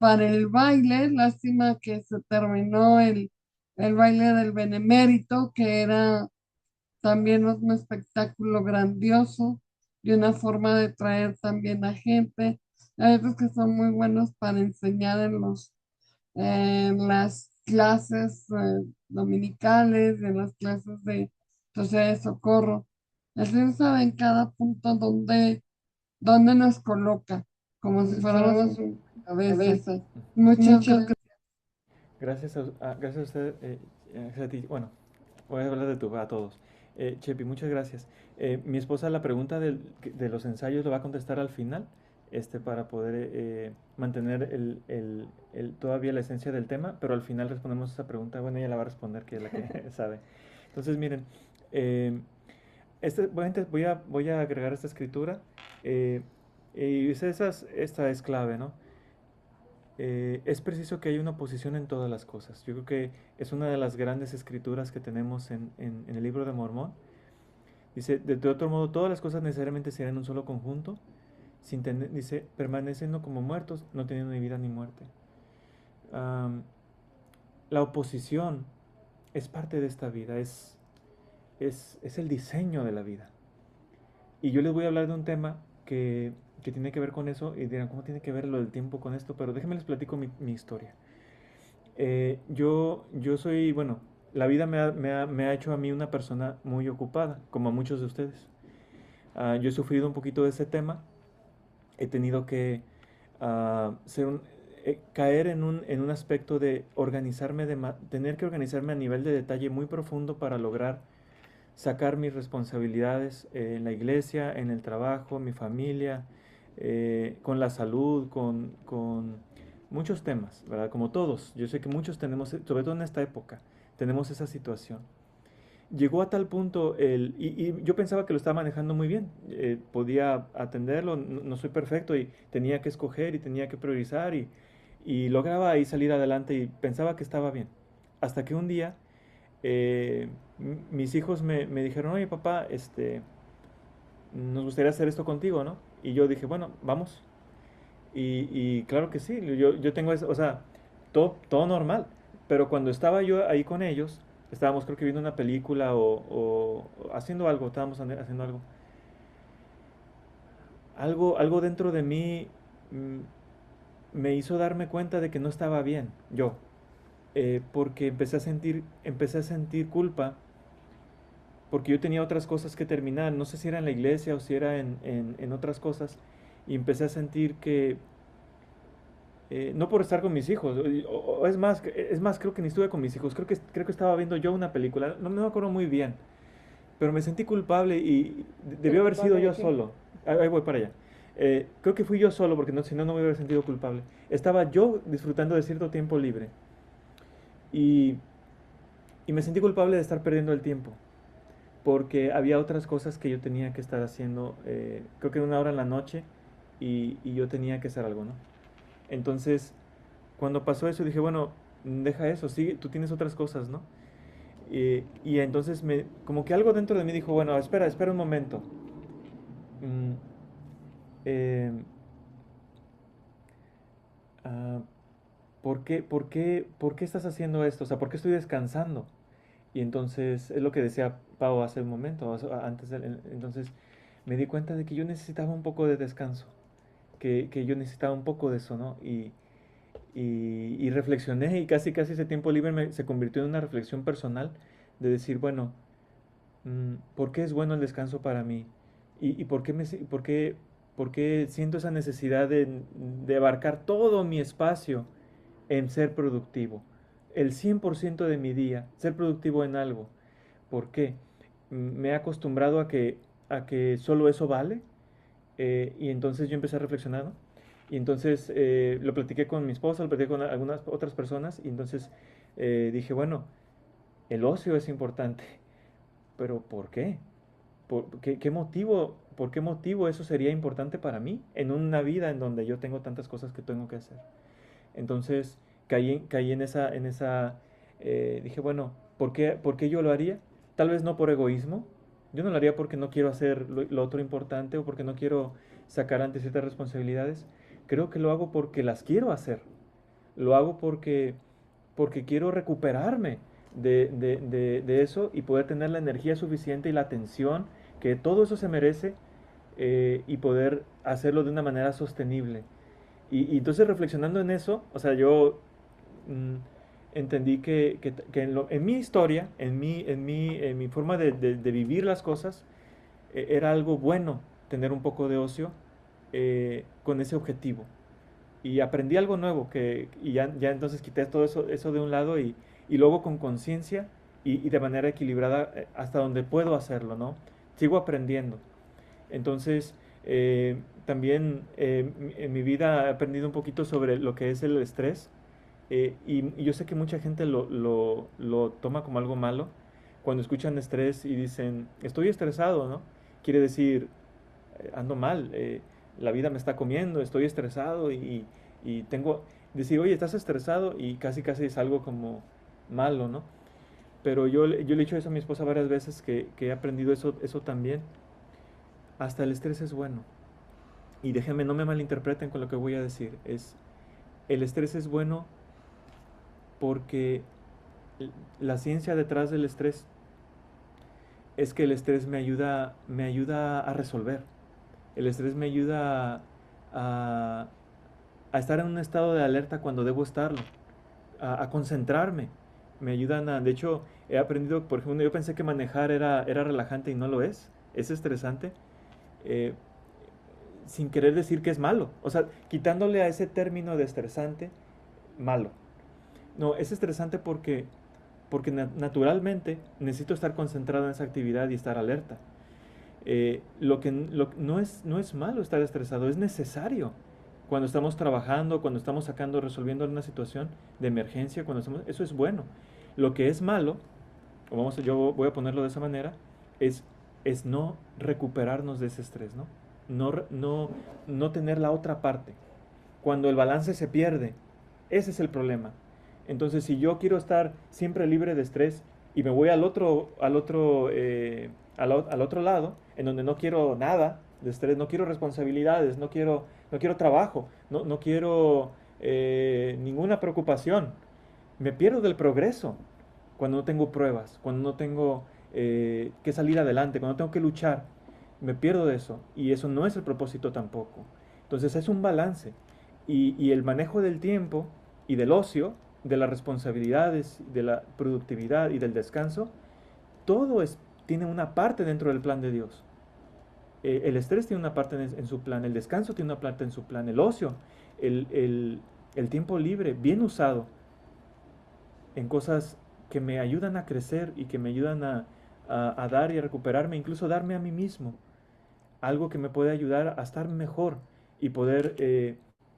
Speaker 4: el baile. Lástima que se terminó el baile del Benemérito, que era también un espectáculo grandioso y una forma de traer también a gente. Hay otros que son muy buenos para enseñar en las clases dominicales, en las clases de Sociedad de Socorro. El Señor sabe en cada punto dónde nos coloca, como si fuéramos un cabeza. Muchas gracias.
Speaker 1: Gracias a usted, gracias a ti. Bueno, voy a hablar de tú, a todos. Chepi, muchas gracias. Mi esposa la pregunta de los ensayos lo va a contestar al final, para poder mantener todavía la esencia del tema, pero al final respondemos esa pregunta. Bueno, ella la va a responder, que es la que sabe. Entonces, miren, voy a agregar esta escritura, y esta es clave, ¿no? Es preciso que haya una oposición en todas las cosas. Yo creo que es una de las grandes escrituras que tenemos en el libro de Mormón. Dice, de otro modo, todas las cosas necesariamente serán un solo conjunto, dice, permaneciendo como muertos, no teniendo ni vida ni muerte. La oposición es parte de esta vida, es el diseño de la vida. Y yo les voy a hablar de un tema que tiene que ver con eso, y dirán, ¿cómo tiene que ver lo del tiempo con esto? Pero déjenme les platico mi historia. Yo soy, bueno, la vida me ha hecho a mí una persona muy ocupada, como a muchos de ustedes. Yo he sufrido un poquito de ese tema, he tenido que caer en un aspecto de organizarme, tener que organizarme a nivel de detalle muy profundo para lograr sacar mis responsabilidades en la iglesia, en el trabajo, en mi familia, con la salud, con muchos temas, ¿verdad? Como todos. Yo sé que muchos tenemos, sobre todo en esta época, tenemos esa situación. Llegó a tal punto, y yo pensaba que lo estaba manejando muy bien, podía atenderlo, no soy perfecto y tenía que escoger y tenía que priorizar y lograba ahí salir adelante y pensaba que estaba bien. Hasta que un día mis hijos me dijeron, oye papá, nos gustaría hacer esto contigo, ¿no? Y yo dije, bueno, vamos. Y claro que sí, yo tengo eso, o sea, todo normal. Pero cuando estaba yo ahí con ellos, estábamos creo que viendo una película o haciendo algo, estábamos haciendo algo. Algo dentro de mí me hizo darme cuenta de que no estaba bien, yo. Porque empecé a sentir culpa, porque yo tenía otras cosas que terminar, no sé si era en la iglesia o si era en otras cosas, y empecé a sentir que, no por estar con mis hijos, o es más, creo que ni estuve con mis hijos, creo que estaba viendo yo una película, no me acuerdo muy bien, pero me sentí culpable y debió haber sido yo solo. Ahí voy para allá. Creo que fui yo solo, porque si no, no me hubiera sentido culpable. Estaba yo disfrutando de cierto tiempo libre. Y me sentí culpable de estar perdiendo el tiempo, porque había otras cosas que yo tenía que estar haciendo, creo que 1 hora en la noche, y yo tenía que hacer algo, ¿no? Entonces, cuando pasó eso, dije, bueno, deja eso, sigue, tú tienes otras cosas, ¿no? Y entonces, como que algo dentro de mí dijo, bueno, espera un momento. Mm, eh, ah, ¿por qué estás haciendo esto? O sea, ¿por qué estoy descansando? Y entonces, es lo que decía Pau hace un momento, entonces me di cuenta de que yo necesitaba un poco de descanso, que yo necesitaba un poco de eso, ¿no? Y reflexioné, y casi ese tiempo libre se convirtió en una reflexión personal de decir, bueno, ¿por qué es bueno el descanso para mí? ¿Y por qué siento esa necesidad de abarcar todo mi espacio en ser productivo? El 100% de mi día, ser productivo en algo. ¿Por qué? Me he acostumbrado a que solo eso vale, y entonces yo empecé a reflexionar, ¿no? Y entonces lo platiqué con mi esposa, lo platiqué con algunas otras personas, y entonces dije, bueno, el ocio es importante, pero ¿por qué? ¿Por qué motivo eso sería importante para mí en una vida en donde yo tengo tantas cosas que tengo que hacer? Entonces caí en esa, dije, bueno, ¿por qué yo lo haría? Tal vez no por egoísmo, yo no lo haría porque no quiero hacer lo otro importante o porque no quiero sacar ante ciertas responsabilidades. Creo que lo hago porque las quiero hacer. Lo hago porque quiero recuperarme de eso y poder tener la energía suficiente y la atención que todo eso se merece, y poder hacerlo de una manera sostenible. Y entonces reflexionando en eso, o sea, yo entendí que en mi historia, en mi forma de vivir las cosas, era algo bueno tener un poco de ocio con ese objetivo. Y aprendí algo nuevo, y ya entonces quité todo eso de un lado y luego con conciencia y de manera equilibrada hasta donde puedo hacerlo, ¿no? Sigo aprendiendo. Entonces, también en mi vida he aprendido un poquito sobre lo que es el estrés y yo sé que mucha gente lo toma como algo malo. Cuando escuchan estrés y dicen, estoy estresado, ¿no? Quiere decir, ando mal, la vida me está comiendo, estoy estresado y tengo... Decir, oye, estás estresado y casi es algo como malo, ¿no? Pero yo le he dicho eso a mi esposa varias veces que he aprendido eso también. Hasta el estrés es bueno. Y déjenme, no me malinterpreten con lo que voy a decir. El estrés es bueno porque la ciencia detrás del estrés es que el estrés me ayuda a resolver. El estrés me ayuda a estar en un estado de alerta cuando debo estarlo, a concentrarme. Me ayudan de hecho, he aprendido, por ejemplo, yo pensé que manejar era relajante y no lo es. Es estresante. eh, Sin querer decir que es malo. O sea, quitándole a ese término de estresante, malo. No, es estresante porque naturalmente necesito estar concentrado en esa actividad y estar alerta. No es malo estar estresado, es necesario. Cuando estamos trabajando, cuando estamos resolviendo una situación de emergencia, eso es bueno. Lo que es malo, yo voy a ponerlo de esa manera, es no recuperarnos de ese estrés, ¿no? No tener la otra parte. Cuando el balance se pierde, ese es el problema. Entonces, si yo quiero estar siempre libre de estrés y me voy al otro lado, en donde no quiero nada de estrés, no quiero responsabilidades, no quiero trabajo, no quiero ninguna preocupación, me pierdo del progreso cuando no tengo pruebas, cuando no tengo que salir adelante, cuando no tengo que luchar, me pierdo de eso y eso no es el propósito tampoco. Entonces es un balance y el manejo del tiempo y del ocio, de las responsabilidades, de la productividad y del descanso, todo tiene una parte dentro del plan de Dios. El estrés tiene una parte en su plan, el descanso tiene una parte en su plan, el ocio, el tiempo libre, bien usado en cosas que me ayudan a crecer y que me ayudan a dar y a recuperarme, incluso darme a mí mismo, algo que me puede ayudar a estar mejor y poder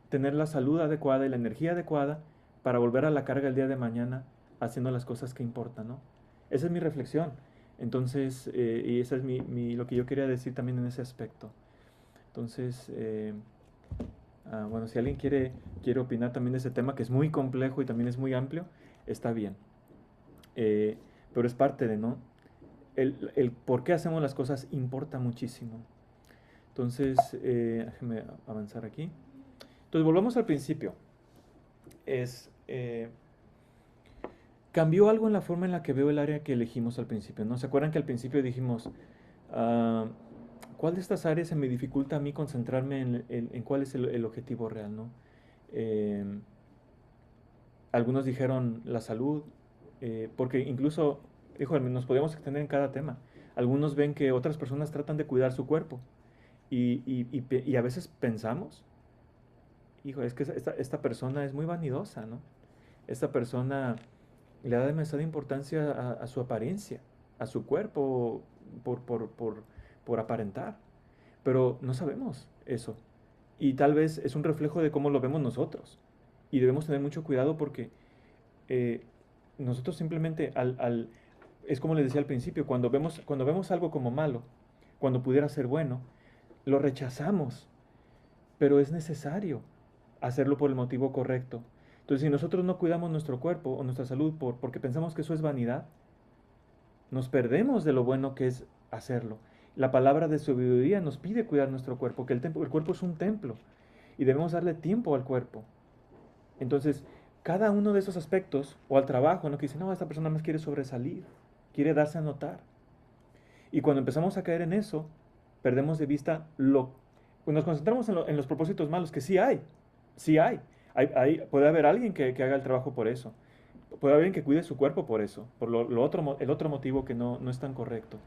Speaker 1: tener la salud adecuada y la energía adecuada para volver a la carga el día de mañana haciendo las cosas que importan, ¿no? Esa es mi reflexión. Entonces, y esa es lo que yo quería decir también en ese aspecto. Entonces, bueno, si alguien quiere opinar también de ese tema, que es muy complejo y también es muy amplio, está bien. Pero es parte de, ¿no? El por qué hacemos las cosas importa muchísimo. Entonces, déjenme avanzar aquí. Entonces, volvamos al principio. Cambió algo en la forma en la que veo el área que elegimos al principio, ¿no? ¿Se acuerdan que al principio dijimos, ¿cuál de estas áreas se me dificulta a mí concentrarme en cuál es el objetivo real, ¿no? Algunos dijeron la salud, porque incluso, híjole, nos podemos extender en cada tema. Algunos ven que otras personas tratan de cuidar su cuerpo y a veces pensamos, hijo, es que esta persona es muy vanidosa, ¿no? Esta persona le da demasiada importancia a su apariencia, a su cuerpo por aparentar. Pero no sabemos eso. Y tal vez es un reflejo de cómo lo vemos nosotros. Y debemos tener mucho cuidado porque nosotros simplemente es como les decía al principio, cuando vemos algo como malo, cuando pudiera ser bueno, lo rechazamos. Pero es necesario hacerlo por el motivo correcto. Entonces, si nosotros no cuidamos nuestro cuerpo o nuestra salud porque pensamos que eso es vanidad, nos perdemos de lo bueno que es hacerlo. La palabra de sabiduría nos pide cuidar nuestro cuerpo, que el cuerpo es un templo y debemos darle tiempo al cuerpo. Entonces, cada uno de esos aspectos, o al trabajo, ¿no? Que dice, no, esta persona más quiere sobresalir, quiere darse a notar. Y cuando empezamos a caer en eso, perdemos de vista nos concentramos en los propósitos malos, que sí hay. Puede haber alguien que haga el trabajo por eso. Puede haber alguien que cuide su cuerpo por eso, por el otro motivo que no es tan correcto.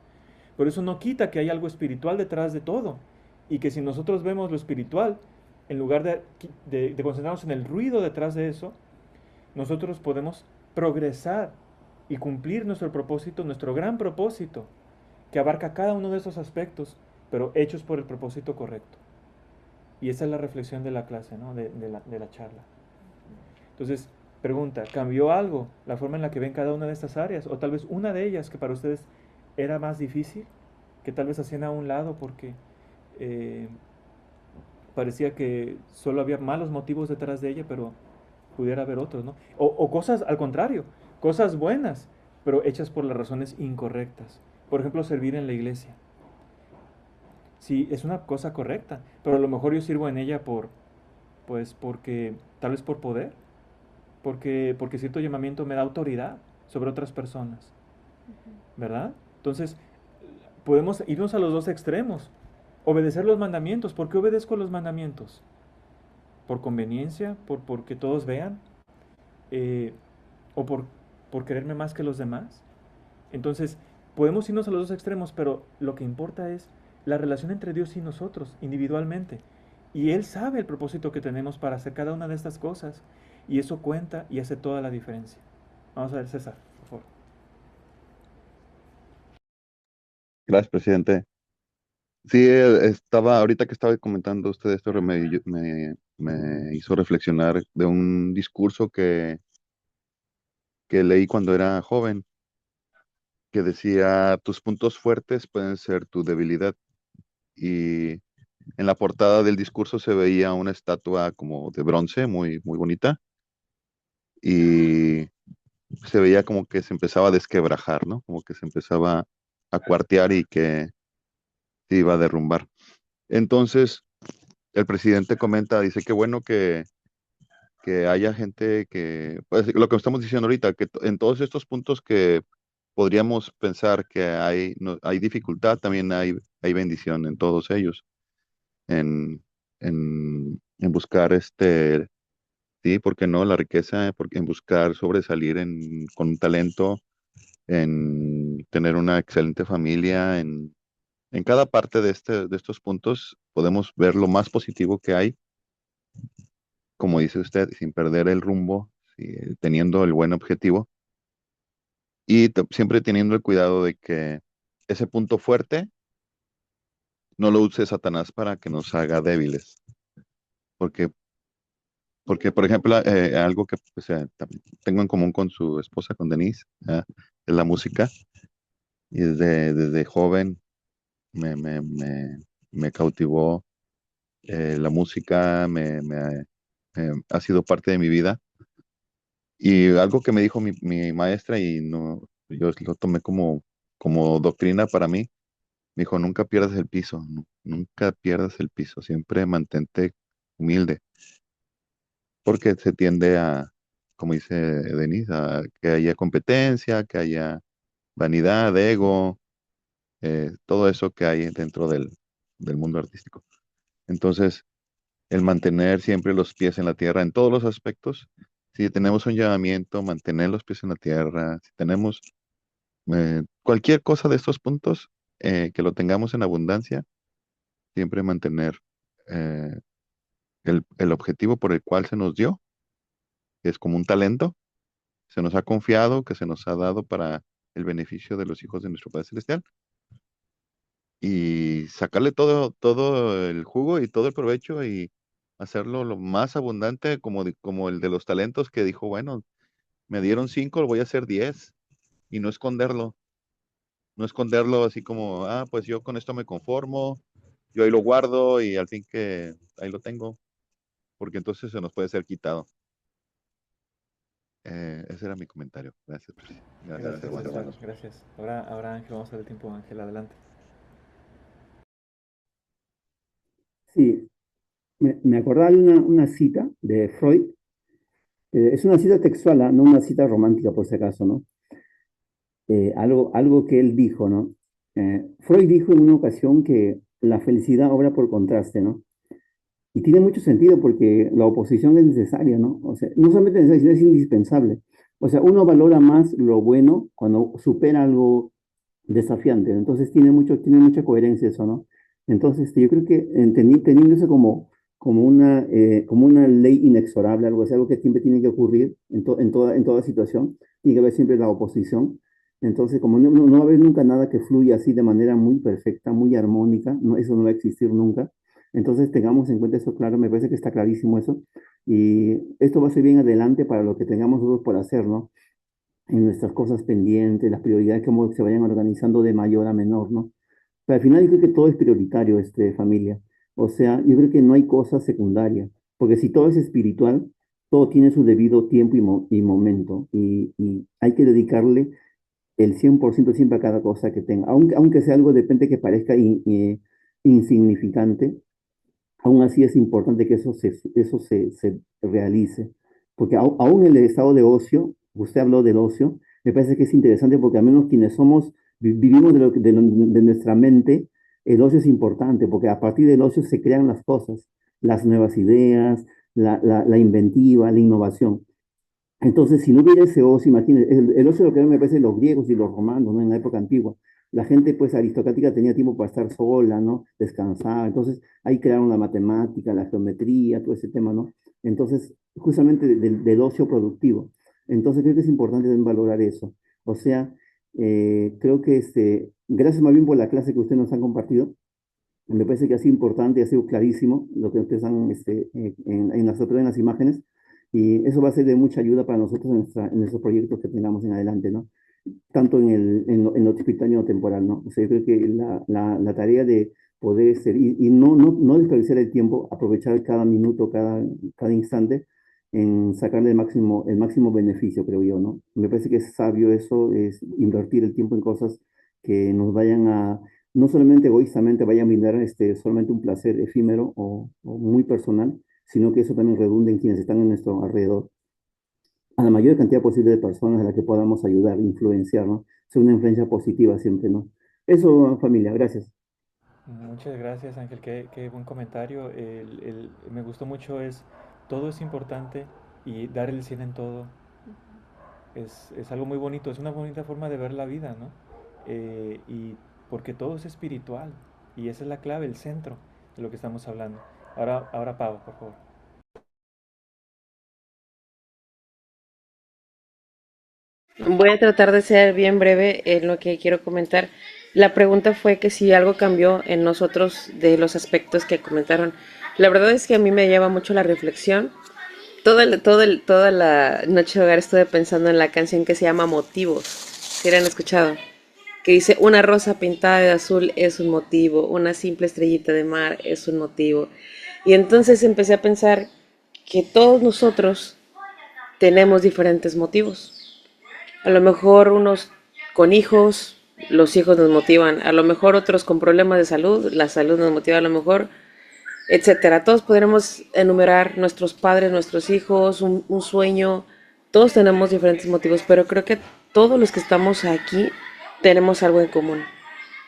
Speaker 1: Pero eso no quita que hay algo espiritual detrás de todo. Y que si nosotros vemos lo espiritual, en lugar de concentrarnos en el ruido detrás de eso, nosotros podemos progresar y cumplir nuestro propósito, nuestro gran propósito, que abarca cada uno de esos aspectos, pero hechos por el propósito correcto. Y esa es la reflexión de la clase, ¿no? de la charla. Entonces, pregunta, ¿cambió algo la forma en la que ven cada una de estas áreas? O tal vez una de ellas que para ustedes era más difícil, que tal vez hacían a un lado porque parecía que solo había malos motivos detrás de ella, pero pudiera haber otros, ¿no? O cosas al contrario, cosas buenas, pero hechas por las razones incorrectas. Por ejemplo, servir en la iglesia. Sí, es una cosa correcta, pero a lo mejor yo sirvo en ella porque, tal vez por poder, porque cierto llamamiento me da autoridad sobre otras personas, ¿verdad? Entonces, podemos irnos a los dos extremos. Obedecer los mandamientos. ¿Por qué obedezco los mandamientos? ¿Por conveniencia? ¿Porque todos vean? ¿O por quererme más que los demás? Entonces, podemos irnos a los dos extremos, pero lo que importa es la relación entre Dios y nosotros, individualmente. Y Él sabe el propósito que tenemos para hacer cada una de estas cosas. Y eso cuenta y hace toda la diferencia. Vamos a ver, César, por favor.
Speaker 10: Gracias, presidente. Sí, ahorita que estaba comentando usted esto, me hizo reflexionar de un discurso que leí cuando era joven, que decía, tus puntos fuertes pueden ser tu debilidad. Y en la portada del discurso se veía una estatua como de bronce, muy, muy bonita, y se veía como que se empezaba a desquebrajar, ¿no? Como que se empezaba a cuartear y que se iba a derrumbar. Entonces, el presidente comenta, dice que bueno que haya gente que, pues lo que estamos diciendo ahorita, que en todos estos puntos que podríamos pensar que hay, hay dificultad, también hay bendición en todos ellos, en, en buscar sí, ¿por qué no? La riqueza, porque en buscar sobresalir con un talento, en tener una excelente familia, en cada parte de estos puntos podemos ver lo más positivo que hay, como dice usted, sin perder el rumbo, sí, teniendo el buen objetivo y siempre teniendo el cuidado de que ese punto fuerte no lo use Satanás para que nos haga débiles. Porque, por ejemplo, algo que pues, también tengo en común con su esposa, con Denise, es la música. Y desde joven me cautivó la música, ha sido parte de mi vida. Y algo que me dijo mi maestra, y no, yo lo tomé como doctrina para mí, me dijo, nunca pierdas el piso, nunca pierdas el piso, siempre mantente humilde, porque se tiende como dice Denise, a que haya competencia, que haya vanidad, ego, todo eso que hay dentro del mundo artístico. Entonces, el mantener siempre los pies en la tierra en todos los aspectos, si tenemos un llamamiento, mantener los pies en la tierra, si tenemos cualquier cosa de estos puntos, que lo tengamos en abundancia, siempre mantener eh, el objetivo por el cual se nos dio, que es como un talento, se nos ha confiado, que se nos ha dado para el beneficio de los hijos de nuestro Padre Celestial, y sacarle todo el jugo y todo el provecho y hacerlo lo más abundante como el de los talentos que dijo, bueno, me dieron 5, lo voy a hacer 10 y no esconderlo así como, pues yo con esto me conformo, yo ahí lo guardo y al fin que ahí lo tengo, porque entonces se nos puede ser quitado. Ese era mi comentario. Gracias.
Speaker 1: Gracias, hermanos. Gracias. Ahora Ángel, vamos a dar el tiempo, Ángel, adelante.
Speaker 13: Sí, me acordaba de una cita de Freud. Es una cita textual, no una cita romántica por si acaso, ¿no? Algo que él dijo, ¿no? Freud dijo en una ocasión que la felicidad obra por contraste, ¿no? Y tiene mucho sentido porque la oposición es necesaria, ¿no? O sea, no solamente necesaria, sino es indispensable. O sea, uno valora más lo bueno cuando supera algo desafiante. Entonces tiene mucha coherencia eso, ¿no? Entonces, yo creo que teniendo eso como una ley inexorable, algo que siempre tiene que ocurrir en toda situación, tiene que haber siempre la oposición. Entonces, como no va a haber nunca nada que fluya así de manera muy perfecta, muy armónica, no, eso no va a existir nunca. Entonces, tengamos en cuenta eso claro, me parece que está clarísimo eso. Y esto va a ser bien adelante para lo que tengamos nosotros por hacer, ¿no? En nuestras cosas pendientes, las prioridades, cómo se vayan organizando de mayor a menor, ¿no? Pero al final yo creo que todo es prioritario, familia. O sea, yo creo que no hay cosa secundaria, porque si todo es espiritual, todo tiene su debido tiempo y momento, y hay que dedicarle el 100% siempre a cada cosa que tenga, aunque sea algo de repente que parezca insignificante, aún así es importante que se realice, porque aún el estado de ocio, usted habló del ocio, me parece que es interesante porque al menos quienes vivimos de nuestra mente, el ocio es importante, porque a partir del ocio se crean las cosas, las nuevas ideas, la inventiva, la innovación. Entonces, si no hubiera ese ocio, imagínense, el ocio lo que me parece los griegos y los romanos, ¿no? En la época antigua. La gente, pues, aristocrática tenía tiempo para estar sola, ¿no? Descansar. Entonces, ahí crearon la matemática, la geometría, todo ese tema, ¿no? Entonces, justamente del ocio productivo. Entonces, creo que es importante también valorar eso. O sea, creo que, gracias más bien por la clase que ustedes nos han compartido. Me parece que ha sido importante y ha sido clarísimo lo que ustedes han, en las imágenes. Y eso va a ser de mucha ayuda para nosotros en nuestros proyectos que tengamos en adelante, ¿no? Tanto en lo hospitalario y en lo temporal, ¿no? O sea, yo creo que la tarea de poder ser, y no desperdiciar el tiempo, aprovechar cada minuto, cada instante, en sacarle el máximo beneficio, creo yo, ¿no? Me parece que es sabio eso, es invertir el tiempo en cosas que nos vayan no solamente egoístamente vayan a brindar solamente un placer efímero o muy personal, sino que eso también redunde en quienes están en nuestro alrededor, a la mayor cantidad posible de personas a las que podamos ayudar, influenciar, ¿no? Ser una influencia positiva siempre, ¿no? Eso, familia, gracias.
Speaker 1: Muchas gracias, Ángel. Qué buen comentario. Me gustó mucho todo es importante y dar el 100 en todo es algo muy bonito, es una bonita forma de ver la vida, ¿no? Y porque todo es espiritual y esa es la clave, el centro de lo que estamos hablando. Ahora Pau, por favor.
Speaker 7: Voy a tratar de ser bien breve en lo que quiero comentar. La pregunta fue que si algo cambió en nosotros de los aspectos que comentaron. La verdad es que a mí me lleva mucho la reflexión. Toda la noche de hogar estuve pensando en la canción que se llama Motivos, si la han escuchado, que dice, una rosa pintada de azul es un motivo, una simple estrellita de mar es un motivo. Y entonces empecé a pensar que todos nosotros tenemos diferentes motivos. A lo mejor unos con hijos, los hijos nos motivan, a lo mejor otros con problemas de salud, la salud nos motiva, a lo mejor, etcétera. Todos podremos enumerar nuestros padres, nuestros hijos, un sueño, todos tenemos diferentes motivos, pero creo que todos los que estamos aquí tenemos algo en común.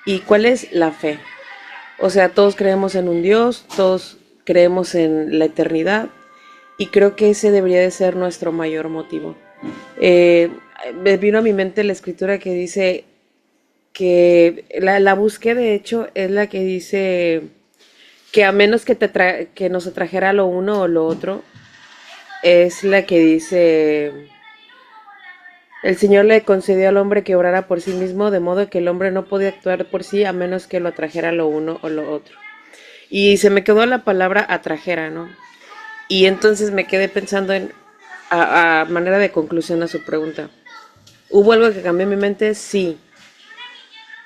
Speaker 7: ¿Y cuál es? La fe. O sea, todos creemos en un Dios, todos creemos en la eternidad, y creo que ese debería de ser nuestro mayor motivo. Me vino a mi mente la escritura que dice que la busqué, de hecho, es la que dice que a menos que nos atrajera lo uno o lo otro, es la que dice, el Señor le concedió al hombre que obrara por sí mismo, de modo que el hombre no podía actuar por sí a menos que lo atrajera lo uno o lo otro. Y se me quedó la palabra atrajera, ¿no? Y entonces me quedé pensando a manera de conclusión a su pregunta. ¿Hubo algo que cambió en mi mente? Sí.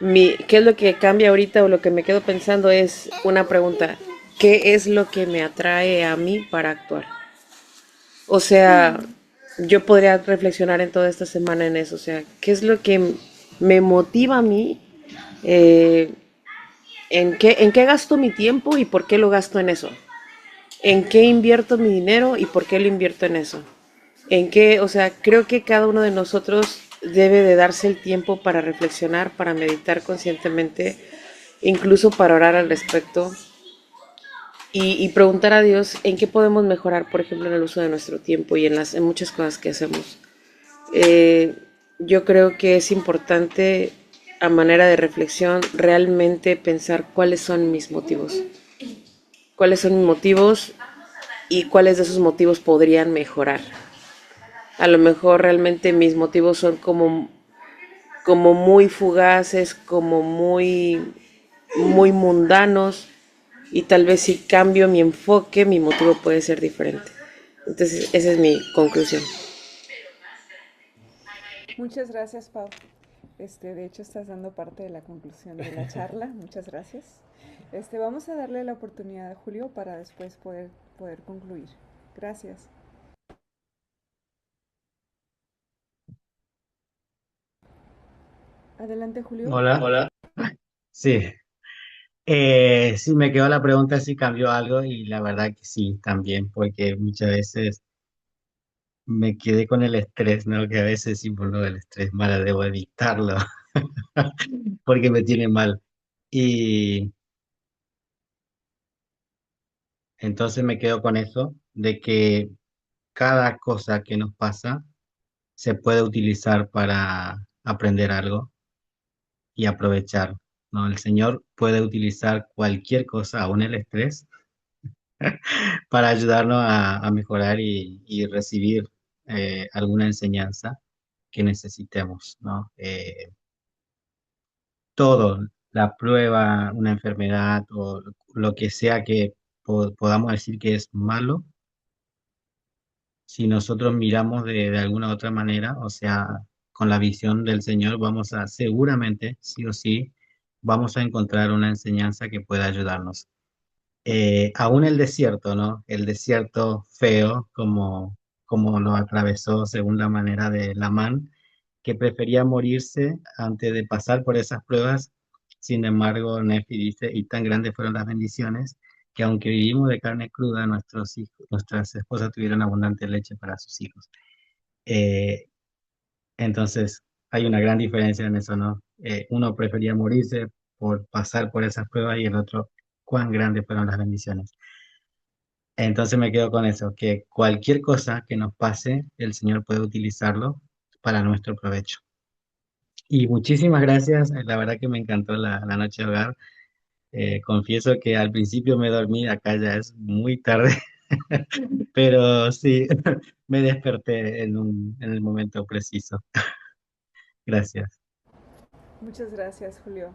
Speaker 7: ¿Qué es lo que cambia ahorita o lo que me quedo pensando es una pregunta? ¿Qué es lo que me atrae a mí para actuar? O sea, yo podría reflexionar en toda esta semana en eso. O sea, ¿qué es lo que me motiva a mí? ¿En qué gasto mi tiempo y por qué lo gasto en eso? ¿En qué invierto mi dinero y por qué lo invierto en eso? O sea, creo que cada uno de nosotros debe de darse el tiempo para reflexionar, para meditar conscientemente, incluso para orar al respecto y preguntar a Dios en qué podemos mejorar, por ejemplo, en el uso de nuestro tiempo y en muchas cosas que hacemos. Yo creo que es importante a manera de reflexión, realmente pensar cuáles son mis motivos. Cuáles son mis motivos y cuáles de esos motivos podrían mejorar. A lo mejor realmente mis motivos son como muy fugaces, como muy mundanos, y tal vez si cambio mi enfoque, mi motivo puede ser diferente. Entonces, esa es mi conclusión.
Speaker 3: Muchas gracias, Pau. De hecho, estás dando parte de la conclusión de la charla. Muchas gracias. Vamos a darle la oportunidad a Julio para después poder concluir. Gracias. Adelante, Julio.
Speaker 12: Hola.
Speaker 3: Hola.
Speaker 12: Sí, sí me quedó la pregunta si cambió algo y la verdad que sí, también, porque muchas veces me quedé con el estrés, ¿no? Que a veces sí por lo del estrés mala debo evitarlo porque me tiene mal. Y entonces me quedo con eso, de que cada cosa que nos pasa se puede utilizar para aprender algo y aprovechar, ¿no? El Señor puede utilizar cualquier cosa, aún el estrés, para ayudarnos a mejorar y recibir alguna enseñanza que necesitemos, ¿no? Todo, la prueba, una enfermedad o lo que sea que podamos decir que es malo, si nosotros miramos de alguna otra manera, o sea, con la visión del Señor, vamos a seguramente, sí o sí, vamos a encontrar una enseñanza que pueda ayudarnos. Aún el desierto, ¿no? El desierto feo, como lo atravesó según la manera de Lamán, que prefería morirse antes de pasar por esas pruebas. Sin embargo, Nefi dice, y tan grandes fueron las bendiciones, que aunque vivimos de carne cruda, nuestros hijos, nuestras esposas tuvieron abundante leche para sus hijos. Eh, entonces, hay una gran diferencia en eso, ¿no? Uno prefería morirse por pasar por esas pruebas y el otro, cuán grandes fueron las bendiciones. Entonces me quedo con eso, que cualquier cosa que nos pase, el Señor puede utilizarlo para nuestro provecho. Y muchísimas gracias, la verdad que me encantó la noche de hogar. Confieso que al principio me dormí, acá ya es muy tarde, pero sí, me desperté en el momento preciso. Gracias.
Speaker 3: Muchas gracias, Julio.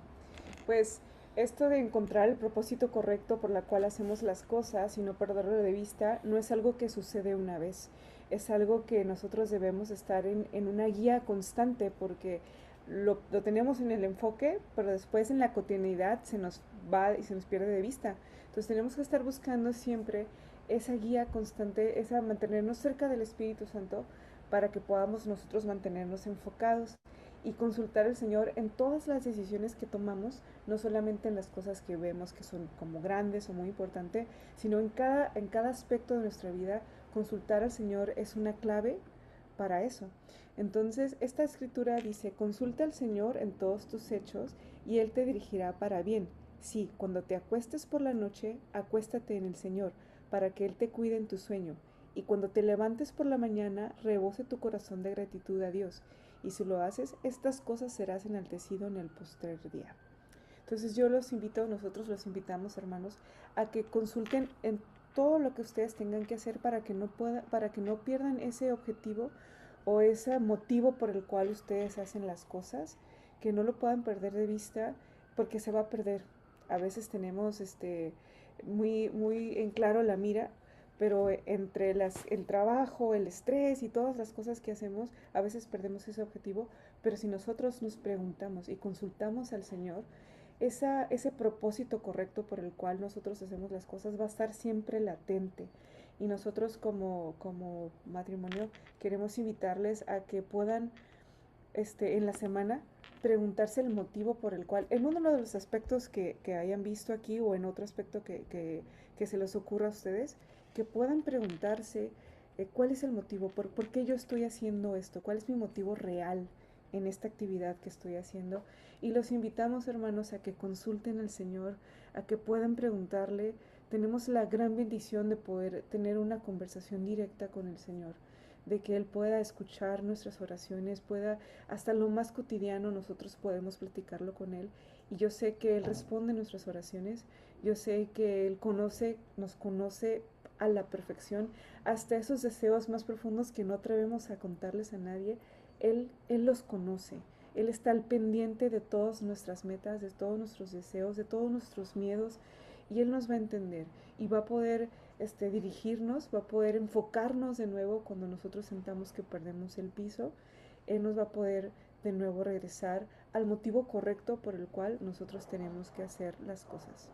Speaker 3: Pues esto de encontrar el propósito correcto por la cual hacemos las cosas y no perderlo de vista no es algo que sucede una vez, es algo que nosotros debemos estar en una guía constante porque lo tenemos en el enfoque, pero después en la cotidianidad se nos va y se nos pierde de vista. Entonces tenemos que estar buscando siempre esa guía constante, esa mantenernos cerca del Espíritu Santo para que podamos nosotros mantenernos enfocados y consultar al Señor en todas las decisiones que tomamos, no solamente en las cosas que vemos que son como grandes o muy importantes, sino en cada aspecto de nuestra vida, consultar al Señor es una clave para eso. Entonces, esta escritura dice, consulta al Señor en todos tus hechos y Él te dirigirá para bien. Sí, cuando te acuestes por la noche, acuéstate en el Señor, para que Él te cuide en tu sueño. Y cuando te levantes por la mañana, rebose tu corazón de gratitud a Dios. Y si lo haces, estas cosas serás enaltecido en el postrer día. Entonces yo los invito, nosotros los invitamos, hermanos, a que consulten en todo lo que ustedes tengan que hacer para que no pierdan ese objetivo o ese motivo por el cual ustedes hacen las cosas, que no lo puedan perder de vista porque se va a perder. A veces tenemos muy en claro la mira, pero entre el trabajo, el estrés y todas las cosas que hacemos, a veces perdemos ese objetivo, pero si nosotros nos preguntamos y consultamos al Señor, ese propósito correcto por el cual nosotros hacemos las cosas va a estar siempre latente. Y nosotros como matrimonio queremos invitarles a que puedan en la semana preguntarse el motivo por el cual, en uno de los aspectos que hayan visto aquí o en otro aspecto que se les ocurra a ustedes, que puedan preguntarse cuál es el motivo, por qué yo estoy haciendo esto, cuál es mi motivo real en esta actividad que estoy haciendo. Y los invitamos, hermanos, a que consulten al Señor, a que puedan preguntarle. Tenemos la gran bendición de poder tener una conversación directa con el Señor. de que Él pueda escuchar nuestras oraciones, pueda, hasta lo más cotidiano nosotros podemos platicarlo con Él. Y yo sé que Él responde nuestras oraciones, yo sé que Él nos conoce a la perfección, hasta esos deseos más profundos que no atrevemos a contarles a nadie, Él los conoce. Él está al pendiente de todas nuestras metas, de todos nuestros deseos, de todos nuestros miedos, y Él nos va a entender y va a poder dirigirnos, va a poder enfocarnos de nuevo cuando nosotros sentamos que perdemos el piso. Él nos va a poder de nuevo regresar al motivo correcto por el cual nosotros tenemos que hacer las cosas.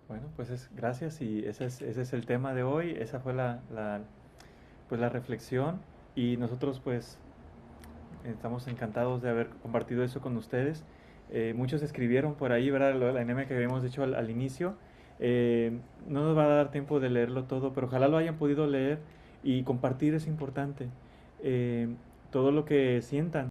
Speaker 1: Bueno, pues gracias, y ese es el tema de hoy. Esa fue pues la reflexión, y nosotros pues estamos encantados de haber compartido eso con ustedes. Muchos escribieron por ahí, ¿verdad? La enema que habíamos hecho al inicio. No nos va a dar tiempo de leerlo todo, pero ojalá lo hayan podido leer, y compartir es importante. Todo lo que sientan.